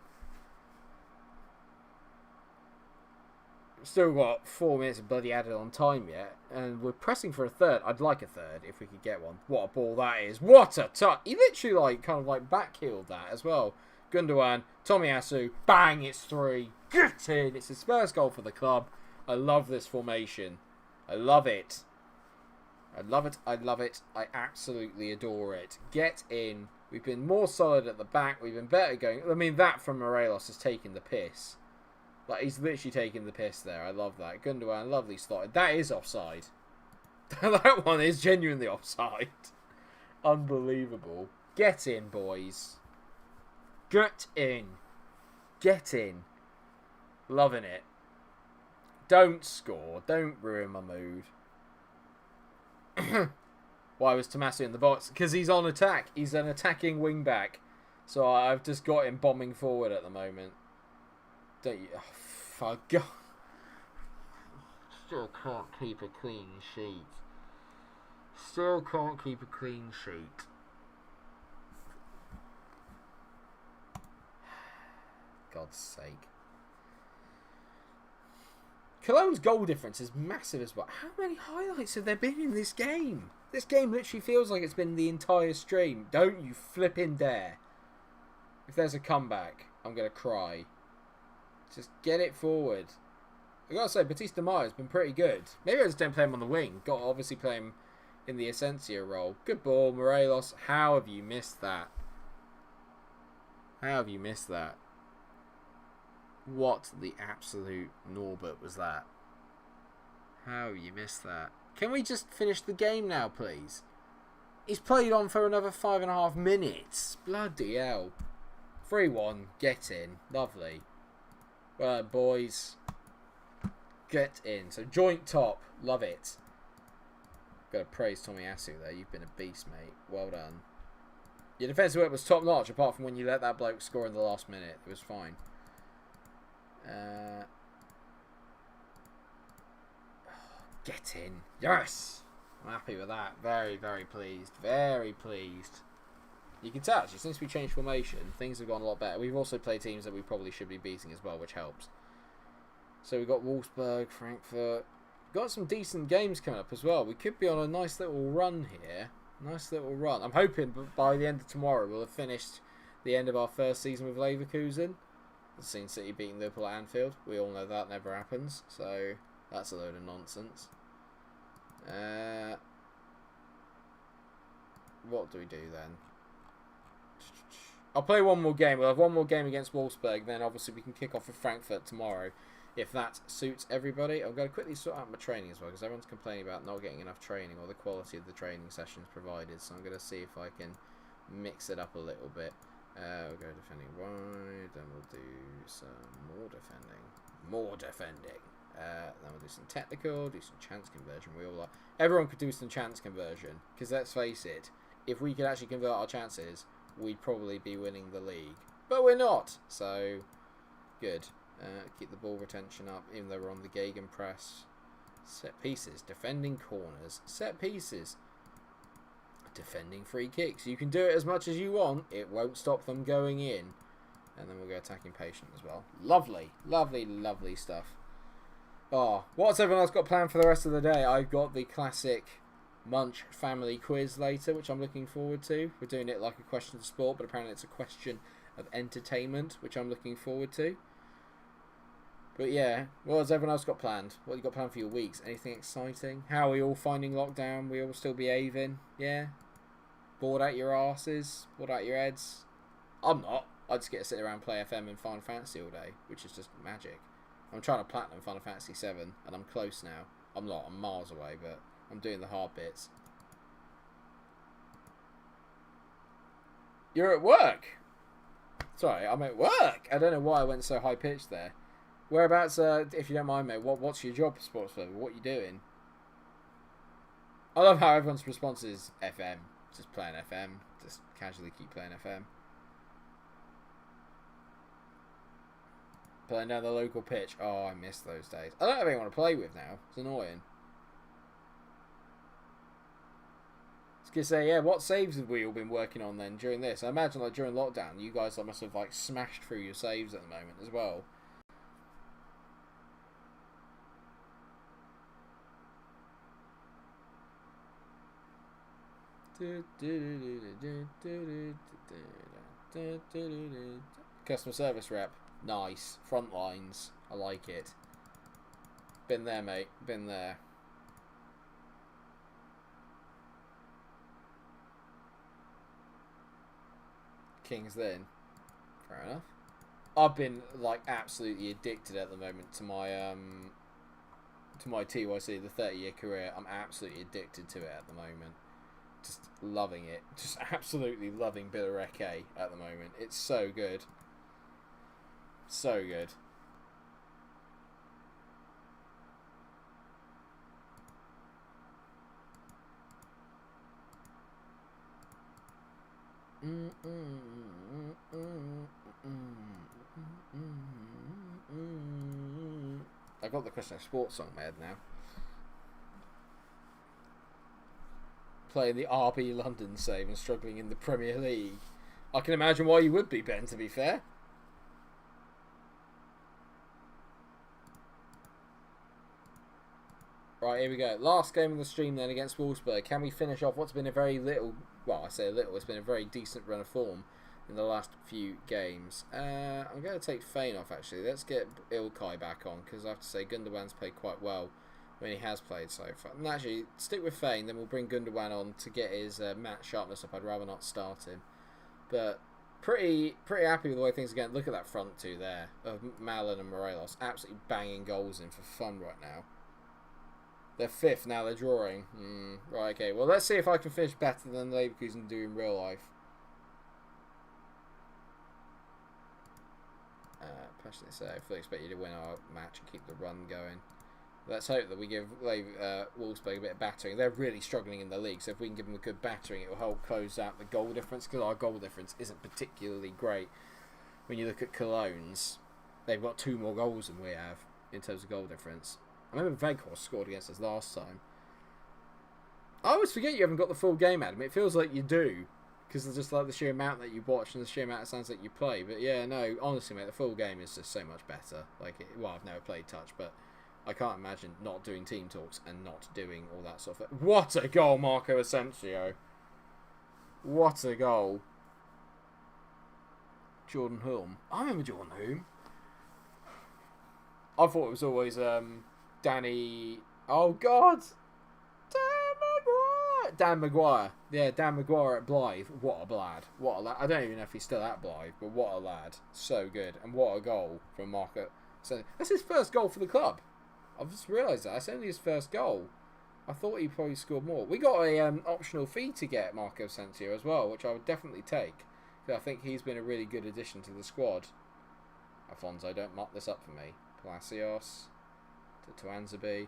Speaker 1: Still got 4 minutes of bloody added on time yet. And we're pressing for a third. I'd like a third if we could get one. What a ball that is. What a touch. He literally like kind of like backheeled that as well. Gundogan, Tomiyasu, bang, it's 3. Get in. It's his first goal for the club. I love this formation. I love it. I love it. I love it. I absolutely adore it. Get in. We've been more solid at the back. We've been better going. I mean, that from Morelos has taken the piss. Like, he's literally taking the piss there. I love that. Gundogan, lovely slotted. That is offside. That one is genuinely offside. Unbelievable. Get in, boys. Get in. Get in. Loving it. Don't score. Don't ruin my mood. Why was Tomasi in the box? Because he's on attack. He's an attacking wing back. So I've just got him bombing forward at the moment. Don't you? Oh, fuck. God. Still can't keep a clean sheet. Still can't keep a clean sheet. God's sake. Cologne's goal difference is massive as well. How many highlights have there been in this game? This game literally feels like it's been the entire stream. Don't you flipping dare. If there's a comeback, I'm going to cry. Just get it forward. I gotta say, Batista Maya's been pretty good. Maybe I just don't play him on the wing. Got to obviously play him in the Asensio role. Good ball, Morelos. How have you missed that? How have you missed that? What the absolute Norbert was that? How you missed that? Can we just finish the game now, please? He's played on for another 5.5 minutes. Bloody hell. 3-1. Get in. Lovely. Well, boys. Get in. So, joint top. Love it. Got to praise Tomiyasu there. You've been a beast, mate. Well done. Your defensive work was top-notch, apart from when you let that bloke score in the last minute. It was fine. Get in. Yes! I'm happy with that. Very, very pleased. Very pleased. You can tell, actually, since we changed formation, things have gone a lot better. We've also played teams that we probably should be beating as well, which helps. So we've got Wolfsburg, Frankfurt. Got some decent games coming up as well. We could be on a nice little run here. Nice little run. I'm hoping by the end of tomorrow we'll have finished the end of our first season with Leverkusen. I've seen City beating Liverpool at Anfield. We all know that never happens. So that's a load of nonsense. What do we do then? I'll play one more game. We'll have one more game against Wolfsburg. Then obviously we can kick off with Frankfurt tomorrow, if that suits everybody. I'm going to quickly sort out my training as well, because everyone's complaining about not getting enough training or the quality of the training sessions provided. So I'm going to see if I can mix it up a little bit. We'll go defending wide, then we'll do some more defending. Then we'll do some technical, do some chance conversion. Everyone could do some chance conversion, because let's face it, if we could actually convert our chances, we'd probably be winning the league. But we're not, so good. Keep the ball retention up, even though we're on the gegenpress. Set pieces, defending corners, set pieces, defending free kicks. You can do it as much as you want, it won't stop them going in. And then we'll go attacking patient as well. Lovely, lovely, lovely stuff. Oh, what's everyone else got planned for the rest of the day? I've got the classic Munch family quiz later, which I'm looking forward to. We're doing it like a question of sport, but apparently it's a question of entertainment, which I'm looking forward to. But yeah, what has everyone else got planned? What have you got planned for your weeks? Anything exciting? How are we all finding lockdown? We all still behaving? Yeah? Bored out your asses? Bored out your heads? I'm not. I just get to sit around and play FM and Final Fantasy all day, which is just magic. I'm trying to platinum Final Fantasy 7, and I'm close now. I'm not. I'm miles away, but I'm doing the hard bits. You're at work? Sorry, I'm at work. I don't know why I went so high pitched there. Whereabouts, if you don't mind, mate, what's your job, Sports Level? What are you doing? I love how everyone's response is FM. Just playing FM. Just casually keep playing FM. Playing down the local pitch. Oh, I miss those days. I don't have anyone to play with now. It's annoying. I was going to say, yeah, what saves have we all been working on then during this? I imagine, like, during lockdown, you guys must have, like, smashed through your saves at the moment as well. Customer service rep. Nice. Front lines. I like it. Been there, mate. Been there. King's Lynn. Fair enough. I've been, like, absolutely addicted at the moment to my TYC, the 30-year career. I'm absolutely addicted to it at the moment. Just loving it. Just absolutely loving Billereke at the moment. It's so good. So good. I got the Christian sports song in my head now. Playing the RB London save and struggling in the Premier League. I can imagine why you would be, Ben, to be fair. Right, here we go. Last game of the stream then against Wolfsburg. Can we finish off what's been a very little... Well, I say a little. It's been a very decent run of form in the last few games. I'm going to take Fane off, actually. Let's get Ilkay back on, because I have to say Gundogan's played quite well when he has played so far. And actually, stick with Fane, then we'll bring Gundogan on to get his match sharpness up. I'd rather not start him. But pretty happy with the way things are going. Look at that front two there of Malin and Morelos. Absolutely banging goals in for fun right now. They're fifth, now they're drawing. Right, okay. Well, let's see if I can finish better than Leverkusen do in real life. Passionately say, I fully expect you to win our match and keep the run going. Let's hope that we give Wolfsburg a bit of battering. They're really struggling in the league, so if we can give them a good battering, it will help close out the goal difference, because our goal difference isn't particularly great. When you look at Cologne's, they've got 2 more goals than we have in terms of goal difference. I remember Veghorst scored against us last time. I always forget you haven't got the full game, Adam. It feels like you do, because it's just like the sheer amount that you watch and the sheer amount of sounds that you play. But yeah, no, honestly, mate, the full game is just so much better. Like, well, I've never played touch, but I can't imagine not doing team talks and not doing all that sort of thing. What a goal, Marco Asensio! What a goal. Jordan Hulme. I remember Jordan Hulme. I thought it was always Danny... Oh, God! Dan Dan Maguire. Yeah, Dan Maguire at Blythe. What a lad. What a lad. I don't even know if he's still at Blythe, but what a lad. So good. And what a goal from Marco. So that's his first goal for the club. I've just realised that. That's only his first goal. I thought he probably scored more. We got a optional fee to get Marco Asensio as well, which I would definitely take. I think he's been a really good addition to the squad. Alfonso, don't muck this up for me. Palacios to Anzabi.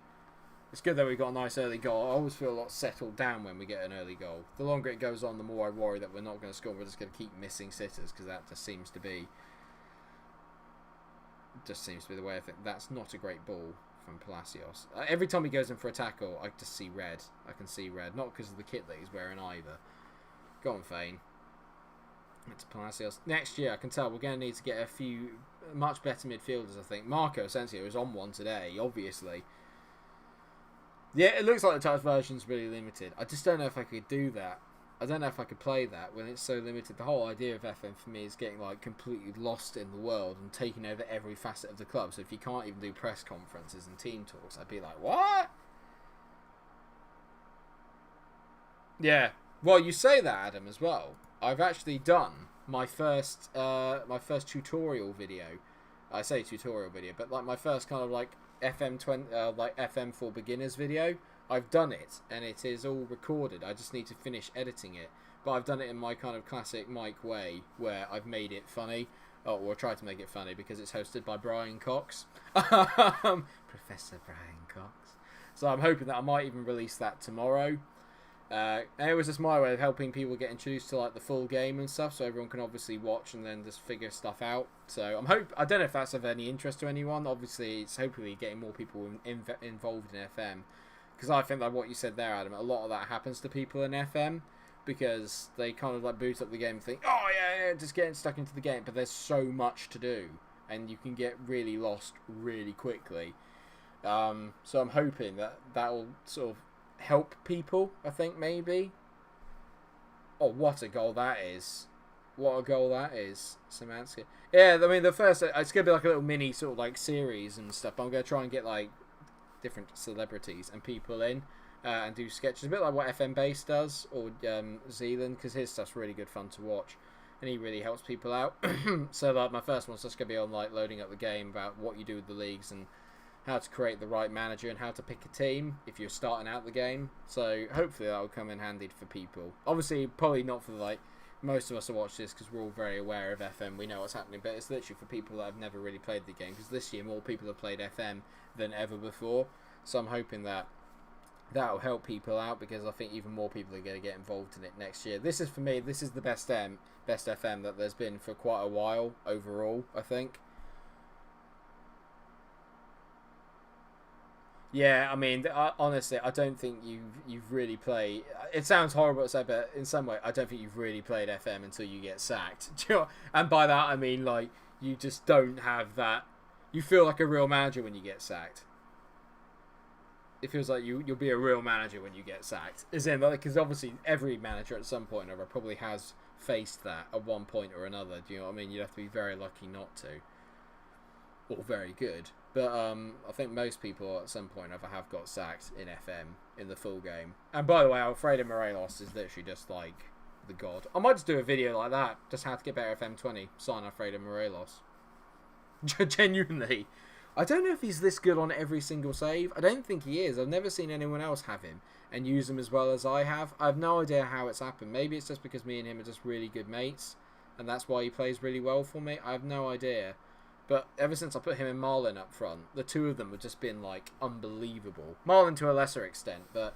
Speaker 1: It's good that we got a nice early goal. I always feel a lot settled down when we get an early goal. The longer it goes on, the more I worry that we're not going to score. We're just going to keep missing sitters because that just seems to be the way I think. That's not a great ball from Palacios. Every time he goes in for a tackle, I just see red. I can see red, not because of the kit that he's wearing either. Go on, Fane. It's Palacios. Next year, I can tell we're going to need to get a few much better midfielders, I think. Marco Asensio is on one today, obviously. Yeah, it looks like the touch version's really limited. I just don't know if I could do that. I don't know if I could play that when it's so limited. The whole idea of FM for me is getting like completely lost in the world and taking over every facet of the club. So if you can't even do press conferences and team talks, I'd be like, what? Yeah. Well, you say that, Adam, as well. I've actually done my first tutorial video. I say tutorial video, but like my first kind of like FM for beginners video. I've done it, and it is all recorded. I just need to finish editing it. But I've done it in my kind of classic Mike way, where I've made it funny, or tried to make it funny, because it's hosted by Brian Cox, Professor Brian Cox. So I'm hoping that I might even release that tomorrow. And it was just my way of helping people get introduced to like the full game and stuff, so everyone can obviously watch and then just figure stuff out. So I don't know if that's of any interest to anyone. Obviously, it's hopefully getting more people involved in FM, because I think that what you said there, Adam, a lot of that happens to people in FM because they kind of like boot up the game and think, oh yeah, just getting stuck into the game. But there's so much to do, and you can get really lost really quickly. So I'm hoping that will sort of help people, I think, maybe. Oh, what a goal that is. What a goal that is. Szymanski. Yeah, I mean, the first, it's going to be like a little mini sort of like series and stuff. I'm going to try and get like different celebrities and people in and do sketches. A bit like what FM Base does, or Zealand, because his stuff's really good fun to watch. And he really helps people out. So like my first one's just going to be on like loading up the game about what you do with the leagues and how to create the right manager and how to pick a team if you're starting out the game. So hopefully that will come in handy for people. Obviously, probably not for like most of us who watch this because we're all very aware of FM. We know what's happening, but it's literally for people that have never really played the game, because this year more people have played FM than ever before. So I'm hoping that will help people out, because I think even more people are going to get involved in it next year. This is, for me, this is the best FM that there's been for quite a while overall, I think. Yeah, I mean, honestly, I don't think you've really played. It sounds horrible to say, but in some way, I don't think you've really played FM until you get sacked. Do you know? And by that, I mean like you just don't have that. You feel like a real manager when you get sacked. It feels like you'll be a real manager when you get sacked. As in, because obviously every manager at some point or other probably has faced that at one point or another. Do you know what I mean? You'd have to be very lucky not to, or very good. But I think most people at some point or other have got sacked in FM in the full game. And by the way, Alfredo Morelos is literally just like the god. I might just do a video like that, just how to get better FM20. Sign Alfredo Morelos. Genuinely. I don't know if he's this good on every single save. I don't think he is. I've never seen anyone else have him and use him as well as I have. I have no idea how it's happened. Maybe it's just because me and him are just really good mates, and that's why he plays really well for me. I have no idea. But ever since I put him and Marlon up front, the two of them have just been like unbelievable. Marlon to a lesser extent, but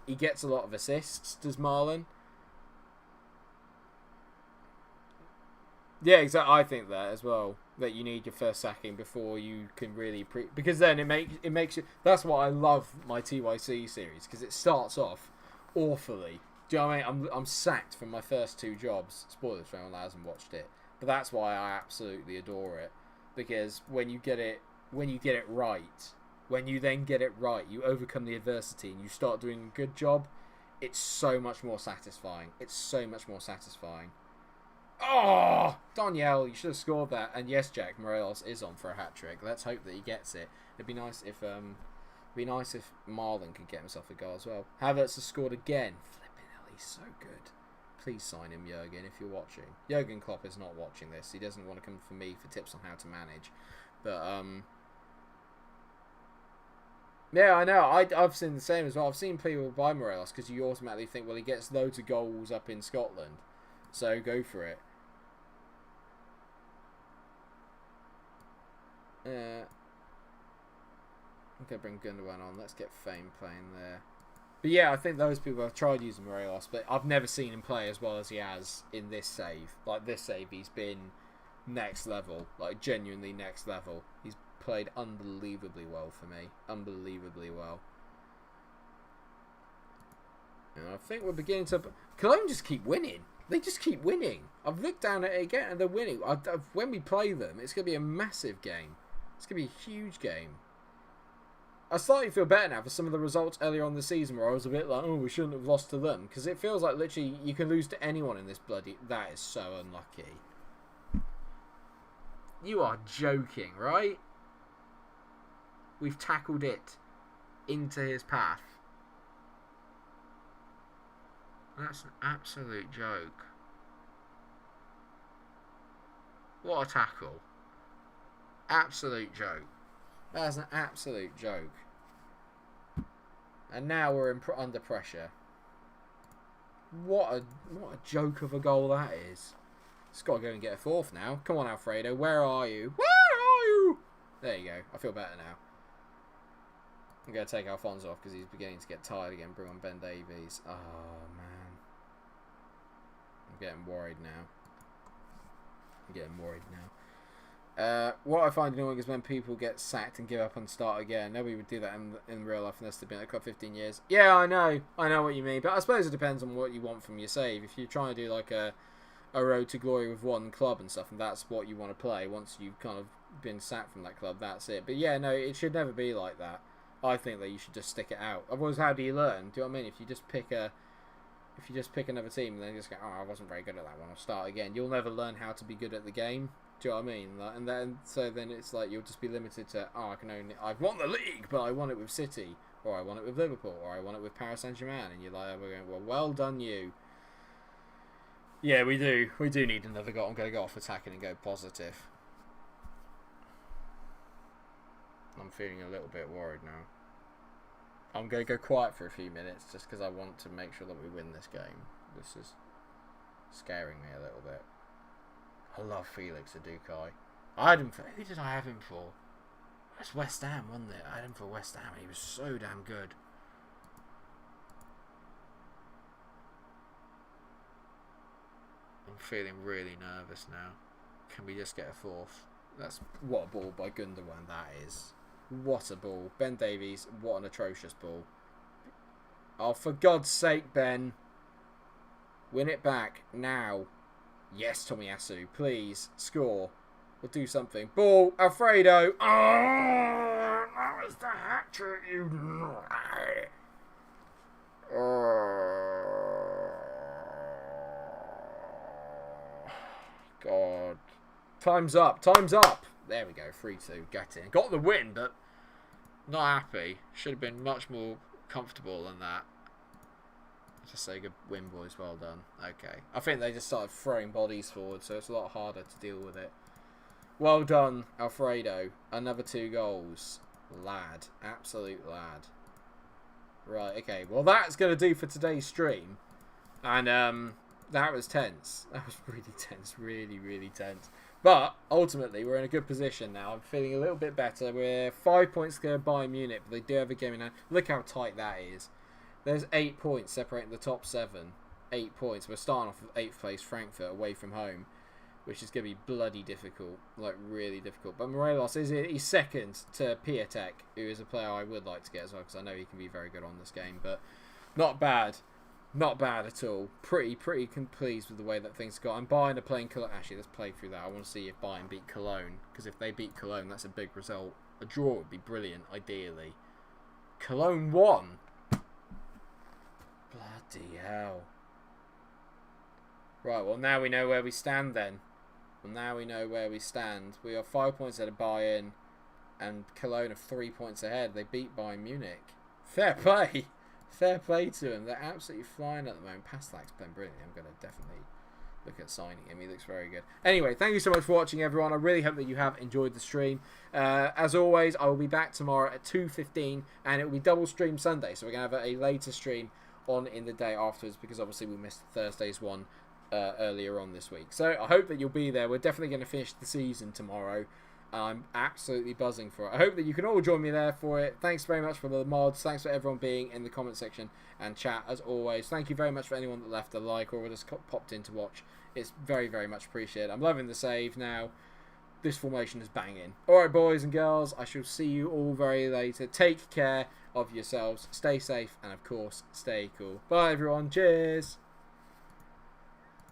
Speaker 1: he gets a lot of assists, does Marlon? Yeah, exactly. I think that as well. That you need your first sacking before you can really because then it makes you. That's why I love my TYC series, because it starts off awfully. Do you know what I mean? I'm sacked from my first two jobs. Spoilers for anyone that hasn't watched it, but that's why I absolutely adore it. Because when you get it right, when you then get it right, you overcome the adversity and you start doing a good job. It's so much more satisfying. It's so much more satisfying. Oh, Danielle, you should have scored that. And yes, Jack Morelos is on for a hat trick. Let's hope that he gets it. It'd be nice if Marlon could get himself a goal as well. Havertz has scored again. Flipping he's so good. Please sign him, Jurgen, if you're watching. Jurgen Klopp is not watching this. He doesn't want to come for me for tips on how to manage. But, yeah, I know. I've seen the same as well. I've seen people buy Morelos because you automatically think, well, he gets loads of goals up in Scotland. So go for it. I'm going to bring Gundogan on. Let's get Fame playing there. But yeah, I think those people have tried using Morelos, but I've never seen him play as well as he has in this save. Like, this save, he's been next level. Like, genuinely next level. He's played unbelievably well for me. Unbelievably well. And I think we're beginning to... Cologne just keep winning. They just keep winning. I've looked down at it again and they're winning. When we play them, it's going to be a massive game. It's going to be a huge game. I slightly feel better now for some of the results earlier on in the season where I was a bit like, oh, we shouldn't have lost to them. Because it feels like literally you can lose to anyone in this bloody... That is so unlucky. You are joking, right? We've tackled it into his path. That's an absolute joke. What a tackle. Absolute joke. That's an absolute joke. And now we're under pressure. What a joke of a goal that is. It's got to go and get a fourth now. Come on, Alfredo. Where are you? Where are you? There you go. I feel better now. I'm going to take Alfonso off because he's beginning to get tired again. Bring on Ben Davies. Oh, man. I'm getting worried now. What I find annoying is when people get sacked and give up and start again. Nobody would do that in real life unless they've been at the club 15 years. Yeah, I know what you mean. But I suppose it depends on what you want from your save. If you're trying to do like a road to glory with one club and stuff, and that's what you want to play, once you've kind of been sacked from that club, that's it. But yeah, no, it should never be like that. I think that you should just stick it out. Otherwise, how do you learn? Do you know what I mean? If you just pick another team and then you just go, oh, I wasn't very good at that one, I'll start again, you'll never learn how to be good at the game. Do you know what I mean? Like, and then it's like you'll just be limited to, oh, I've won the league, but I won it with City, or I won it with Liverpool, or I won it with Paris Saint-Germain, and you're like, we're going, well done you. Yeah, we do need another goal. I'm going to go off attacking and go positive. I'm feeling a little bit worried now. I'm going to go quiet for a few minutes just because I want to make sure that we win this game. This is scaring me a little bit. I love Felix Adukai. I had him for... Who did I have him for? That's West Ham, wasn't it? I had him for West Ham and he was so damn good. I'm feeling really nervous now. Can we just get a fourth? That's... What a ball by Gundogan that is. What a ball. Ben Davies, what an atrocious ball. Oh, for God's sake, Ben. Win it back now. Yes, Tomiyasu, please score. Or do something. Ball, Alfredo. Oh, that was the hat trick, you. Oh, God. Time's up. There we go, 3-2, get in. Got the win, but not happy. Should have been much more comfortable than that. Just say good win, boys, well done. Okay. I think they just started throwing bodies forward, so it's a lot harder to deal with it. Well done, Alfredo. Another 2 goals. Lad. Absolute lad. Right, okay. Well, that's going to do for today's stream. And that was tense. That was really tense. Really, really tense. But, ultimately, we're in a good position now. I'm feeling a little bit better. We're 5 points clear of Bayern Munich, but they do have a game in hand. Look how tight that is. There's 8 points separating the top 7. 8 points. We're starting off with 8th place Frankfurt away from home, which is going to be bloody difficult. Like, really difficult. But Morelos, he's second to Piatek, who is a player I would like to get as well, because I know he can be very good on this game. But not bad. Not bad at all. Pretty pleased with the way that things got. And Bayern are playing Cologne. Actually, let's play through that. I want to see if Bayern beat Cologne. Because if they beat Cologne, that's a big result. A draw would be brilliant, ideally. Cologne won. Bloody hell. Right, well, now we know where we stand then. We are 5 points ahead of Bayern. And Cologne are 3 points ahead. They beat Bayern Munich. Fair play. Fair play to him. They're absolutely flying at the moment. Pastlak's playing brilliantly. I'm going to definitely look at signing him. He looks very good. Anyway, thank you so much for watching, everyone. I really hope that you have enjoyed the stream. As always, I will be back tomorrow at 2:15, and it will be double stream Sunday. So we're going to have a later stream on in the day afterwards, because obviously we missed Thursday's one earlier on this week. So I hope that you'll be there. We're definitely going to finish the season tomorrow. I'm absolutely buzzing for it. I hope that you can all join me there for it. Thanks very much for the mods. Thanks for everyone being in the comment section and chat as always. Thank you very much for anyone that left a like or just popped in to watch. It's very, very much appreciated. I'm loving the save now. This formation is banging. Alright, boys and girls, I shall see you all very later. Take care of yourselves. Stay safe and, of course, stay cool. Bye, everyone. Cheers.